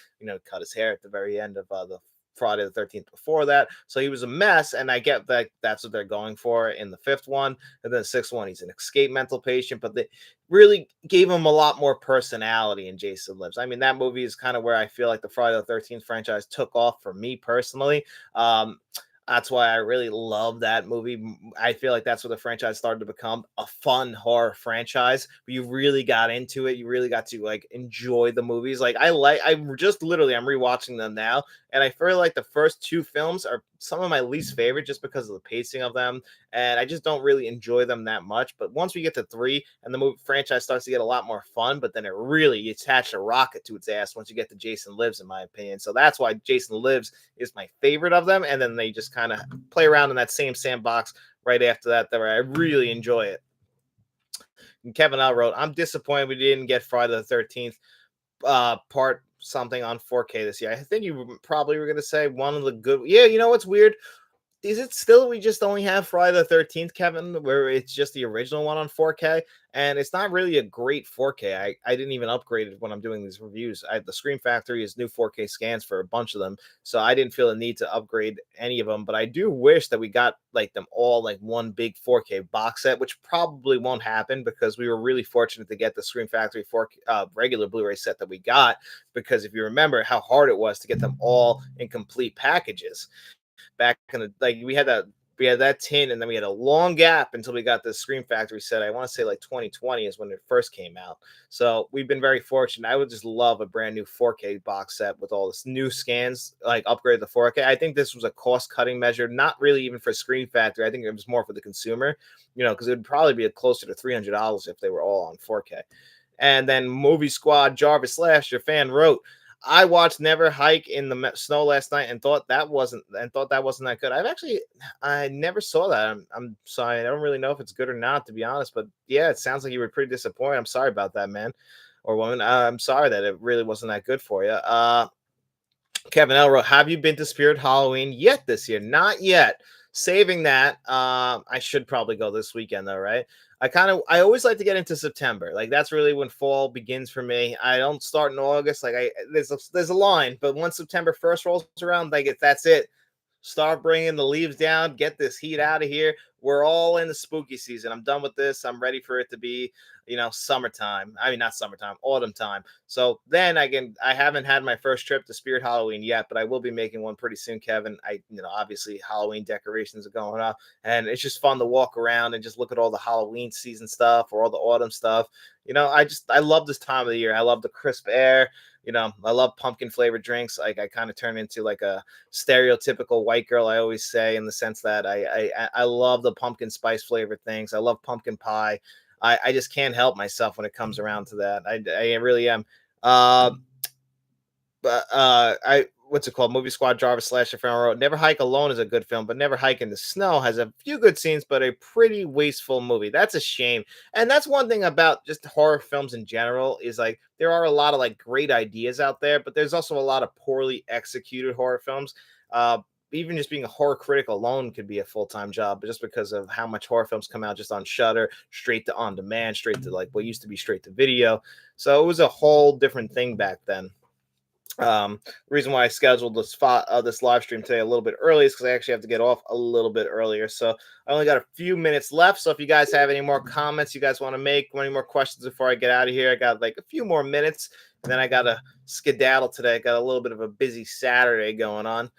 Cut his hair at the very end of the Friday the 13th before that. So he was a mess, and I get that that's what they're going for in the fifth one. And then the sixth one, he's an escape mental patient, but they really gave him a lot more personality in Jason Lives. I mean, that movie is kind of where I feel like the Friday the 13th franchise took off for me personally. That's why I really love that movie. I feel like that's where the franchise started to become a fun horror franchise. But you really got into it. You really got to like enjoy the movies. I'm just literally I'm rewatching them now, and I feel like the first two films are some of my least favorite just because of the pacing of them, and I just don't really enjoy them that much. But once we get to 3 and the movie franchise starts to get a lot more fun, but then it really attached a rocket to its ass once you get to Jason Lives, in my opinion. So that's why Jason Lives is my favorite of them, and then they just kind of play around in that same sandbox right after that where I really enjoy it. And Kevin L wrote, I'm disappointed we didn't get Friday the 13th part something on 4K this year. I think you probably were going to say one of the good. Yeah, you know what's weird? Is it still we just only have Friday the 13th, Kevin, where it's just the original one on 4K? And it's not really a great 4K. I didn't even upgrade it when I'm doing these reviews. The Scream Factory is new 4K scans for a bunch of them, so I didn't feel the need to upgrade any of them. But I do wish that we got like them all like one big 4K box set, which probably won't happen because we were really fortunate to get the Scream Factory 4K regular Blu-ray set that we got. Because if you remember how hard it was to get them all in complete packages back in the we had that we had that tin, and then we had a long gap until we got the Scream Factory set. I want to say like 2020 is when it first came out. So we've been very fortunate. I would just love a brand new 4K box set with all this new scans, like upgrade the 4K. I think this was a cost cutting measure, not really even for Screen Factory. I think it was more for the consumer, because it would probably be closer to $300 if they were all on 4K. And then Movie Squad Jarvis Slash, your fan, wrote, I watched Never Hike in the Snow last night and thought that wasn't that good. I never saw that. I'm sorry. I don't really know if it's good or not, to be honest. But yeah, it sounds like you were pretty disappointed. I'm sorry about that, man or woman. I'm sorry that it really wasn't that good for you. Kevin Elro, have you been to Spirit Halloween yet this year? Not yet. Saving that. I should probably go this weekend though, right? I always like to get into September. Like that's really when fall begins for me. I don't start in August. There's a line, but once September 1st rolls around, that's it. Start bringing the leaves down, get this heat out of here. We're all in the spooky season. I'm done with this. I'm ready for it to be, summertime. I mean, not summertime, autumn time. So then I haven't had my first trip to Spirit Halloween yet, but I will be making one pretty soon, Kevin. Obviously Halloween decorations are going up, and it's just fun to walk around and just look at all the Halloween season stuff or all the autumn stuff. I love this time of the year. I love the crisp air. I love pumpkin flavored drinks. Like I kind of turn into like a stereotypical white girl. I always say, in the sense that I love the pumpkin spice flavored things. I love pumpkin pie. I just can't help myself when it comes around to that. I really am. Uh, but I what's it called? Movie Squad Jarvis Slasher film wrote, Never Hike Alone is a good film, but Never Hike in the Snow has a few good scenes, but a pretty wasteful movie. That's a shame. And that's one thing about just horror films in general, is like there are a lot of like great ideas out there, but there's also a lot of poorly executed horror films. Uh Even just being a horror critic alone could be a full-time job, but just because of how much horror films come out just on Shutter, straight to on demand, straight to like what used to be straight to video. So it was a whole different thing back then. The reason why I scheduled this live stream today a little bit early is because I actually have to get off a little bit earlier. So I only got a few minutes left. So if you guys have any more comments you guys want to make, any more questions before I get out of here, I got like a few more minutes, and then I got to skedaddle today. I got a little bit of a busy Saturday going on.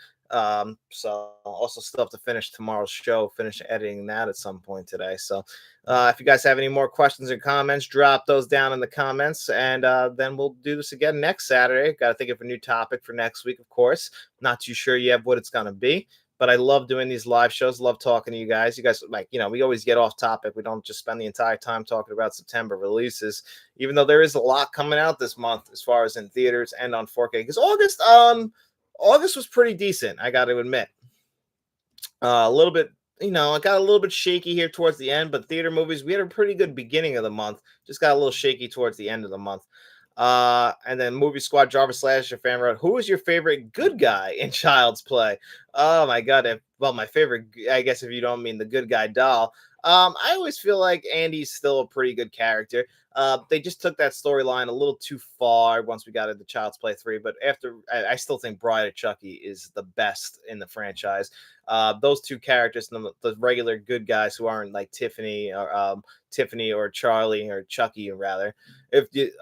So also still have to finish tomorrow's show, finish editing that at some point today. So if you guys have any more questions or comments, drop those down in the comments, and then we'll do this again next Saturday. Got to think of a new topic for next week, of course. Not too sure yet what it's going to be, but I love doing these live shows. Love talking to you guys. You guys, we always get off topic. We don't just spend the entire time talking about September releases, even though there is a lot coming out this month as far as in theaters and on 4K. Because August was pretty decent, I got to admit. A little bit, it got a little bit shaky here towards the end, but theater movies, we had a pretty good beginning of the month. Just got a little shaky towards the end of the month. And then Movie Squad Jarvis Slash, your fan wrote, who is your favorite good guy in Child's Play? Oh my God. My favorite, I guess if you don't mean the good guy doll. I always feel like Andy's still a pretty good character. They just took that storyline a little too far once we got into Child's Play 3, but after I still think Bride of Chucky is the best in the franchise. Those two characters, the regular good guys who aren't like Tiffany or Charlie or Chucky, rather.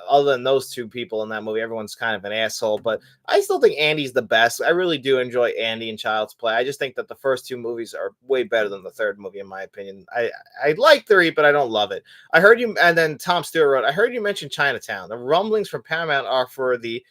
Other than those two people in that movie, everyone's kind of an asshole. But I still think Andy's the best. I really do enjoy Andy and Child's Play. I just think that the first two movies are way better than the third movie, in my opinion. I like 3, but I don't love it. I heard you, and then Tom Stewart wrote, I heard you mention Chinatown. The rumblings from Paramount are for the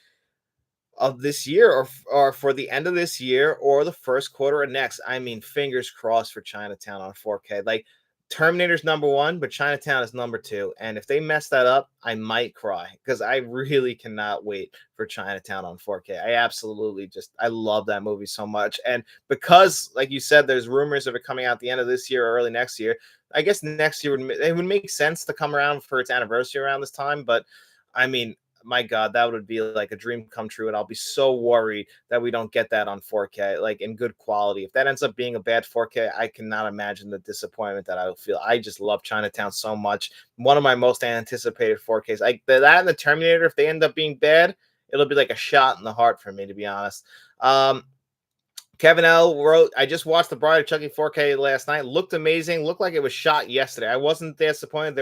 of this year, or for the end of this year or the first quarter of next. I mean, fingers crossed for Chinatown on 4K. Like Terminator's number 1, but Chinatown is number 2. And if they mess that up, I might cry, because I really cannot wait for Chinatown on 4K. I love that movie so much. And because, like you said, there's rumors of it coming out the end of this year or early next year, I guess next year it would make sense to come around for its anniversary around this time. But I mean, my God, that would be like a dream come true. And I'll be so worried that we don't get that on 4K, like in good quality. If that ends up being a bad 4K, I cannot imagine the disappointment that I will feel. I just love Chinatown so much. One of my most anticipated 4Ks. Like that and the Terminator, if they end up being bad, it'll be like a shot in the heart for me, to be honest. Kevin L wrote, I just watched The Bride of Chucky 4K last night. Looked amazing. Looked like it was shot yesterday. I wasn't disappointed.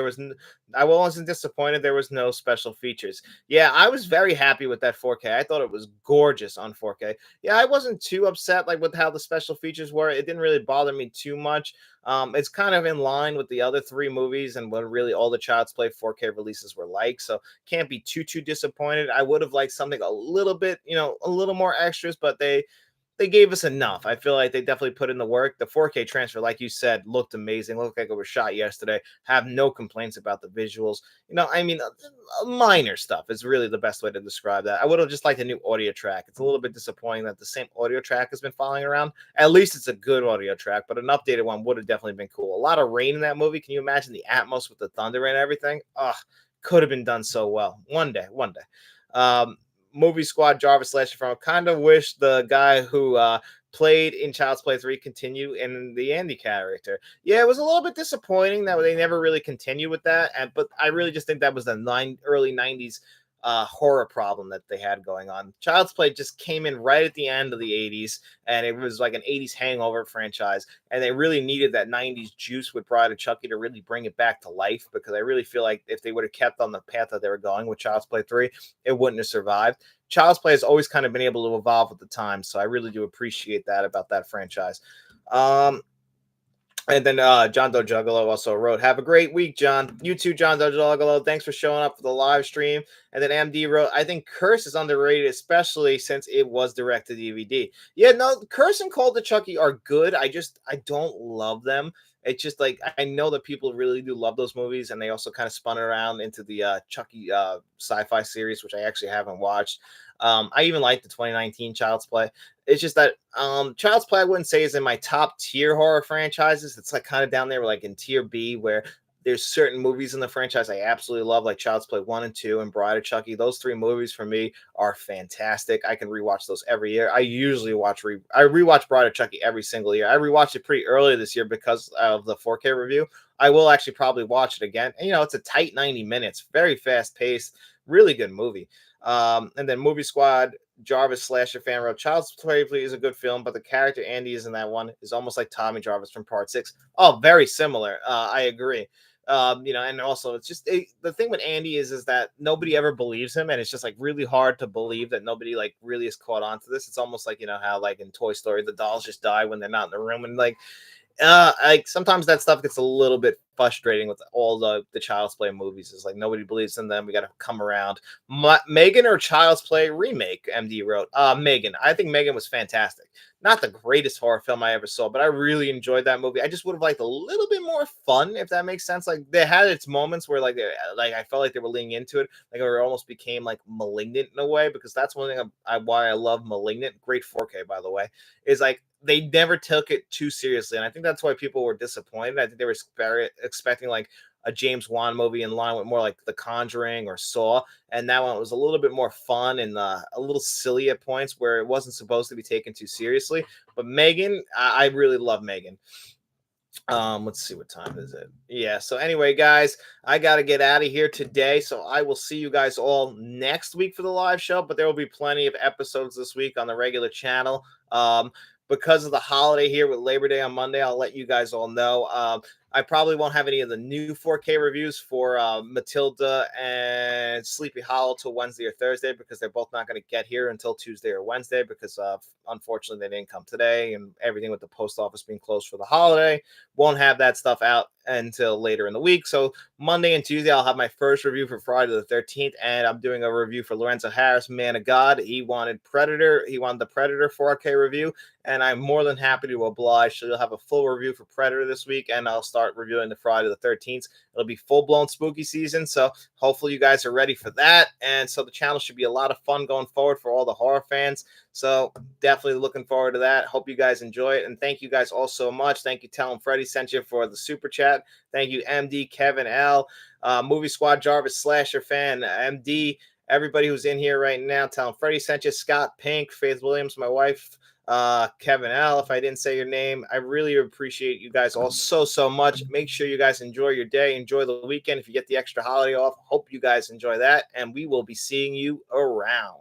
I wasn't disappointed. There was no special features. Yeah, I was very happy with that 4K. I thought it was gorgeous on 4K. Yeah, I wasn't too upset like with how the special features were. It didn't really bother me too much. It's kind of in line with the other three movies and what really all the Child's Play 4K releases were like. So can't be too disappointed. I would have liked something a little bit, a little more extras, but they gave us enough. I feel like they definitely put in the work. The 4K transfer, like you said, looked amazing. Looked like it was shot yesterday. Have no complaints about the visuals. I mean, minor stuff is really the best way to describe that. I would have just liked a new audio track. It's a little bit disappointing that the same audio track has been following around. At least it's a good audio track, but an updated one would have definitely been cool. A lot of rain in that movie. Can you imagine the Atmos with the thunder and everything? Ugh, could have been done so well. One day. Um, Movie Squad Jarvis Slasher from kind of wish the guy who played in Child's Play 3 continue in the Andy character. Yeah, it was a little bit disappointing that they never really continued with that. But I really just think that was the early 90s horror problem that they had going on. Child's Play just came in right at the end of the 80s, and it was like an 80s hangover franchise. And they really needed that 90s juice with Bride of Chucky to really bring it back to life, because I really feel like if they would have kept on the path that they were going with Child's Play 3, it wouldn't have survived. Child's Play has always kind of been able to evolve with the times, so I really do appreciate that about that franchise. Um, and then John Doe Juggalo also wrote, "Have a great week, John. You too, John Doe Juggalo. Thanks for showing up for the live stream." And then MD wrote, "I think Curse is underrated, especially since it was direct to DVD." Yeah, no, Curse and Call to Chucky are good. I don't love them. It's just like I know that people really do love those movies, and they also kind of spun around into the Chucky sci-fi series, which I actually haven't watched. I even like the 2019 Child's Play. It's just that Child's Play I wouldn't say is in my top tier horror franchises. It's like kind of down there, like in tier B, where there's certain movies in the franchise I absolutely love, like Child's Play 1 and 2 and Bride of Chucky. Those three movies for me are fantastic. I can rewatch those every year. I usually I rewatch Bride of Chucky every single year. I rewatched it pretty early this year because of the 4K review. I will actually probably watch it again. And, it's a tight 90 minutes, very fast paced, really good movie. And then Movie Squad Jarvis Slasher fan wrote, Child's Play is a good film, but the character Andy is in that one is almost like Tommy Jarvis from Part 6. Oh, very similar. I agree. And also the thing with Andy is that nobody ever believes him, and it's just like really hard to believe that nobody like really is caught on to this. It's almost like how like in Toy Story the dolls just die when they're not in the room, and like sometimes that stuff gets a little bit frustrating with all the Child's Play movies. Is like nobody believes in them. We got to come around. Megan or Child's Play remake? MD wrote. Megan. I think Megan was fantastic. Not the greatest horror film I ever saw, but I really enjoyed that movie. I just would have liked a little bit more fun, if that makes sense. Like they had its moments where like I felt like they were leaning into it, like it almost became like Malignant in a way, because that's one thing why I love Malignant. Great 4K, by the way, is like they never took it too seriously, and I think that's why people were disappointed. I think they were expecting like a James Wan movie in line with more like The Conjuring or Saw, and that one was a little bit more fun and a little silly at points where it wasn't supposed to be taken too seriously. But Megan, I really love Megan. Let's see, what time is it? Yeah, so anyway, guys, I got to get out of here today, so I will see you guys all next week for the live show, but there will be plenty of episodes this week on the regular channel. Because of the holiday here with Labor Day on Monday, I'll let you guys all know. I probably won't have any of the new 4K reviews for Matilda and Sleepy Hollow till Wednesday or Thursday, because they're both not going to get here until Tuesday or Wednesday, because unfortunately they didn't come today, and everything with the post office being closed for the holiday. Won't have that stuff out until later in the week. So Monday and Tuesday, I'll have my first review for Friday the 13th, and I'm doing a review for Lorenzo Harris, Man of God. He wanted Predator. He wanted the Predator 4K review, and I'm more than happy to oblige. So you'll have a full review for Predator this week, and I'll start reviewing the Friday the 13th. It'll be full-blown spooky season, so hopefully you guys are ready for that. And so the channel should be a lot of fun going forward for all the horror fans. So definitely looking forward to that. Hope you guys enjoy it. And thank you guys all so much. Thank you, Tell 'em Freddy sent you for the super chat. Thank you, MD, Kevin L, Movie Squad Jarvis Slasher fan, MD, everybody who's in here right now. Tell 'em Freddy sent you, Scott Pink, Faith Williams, my wife, Kevin L, if I didn't say your name. I really appreciate you guys all so much. Make sure you guys enjoy your day, enjoy the weekend. If you get the extra holiday off, hope you guys enjoy that, and we will be seeing you around.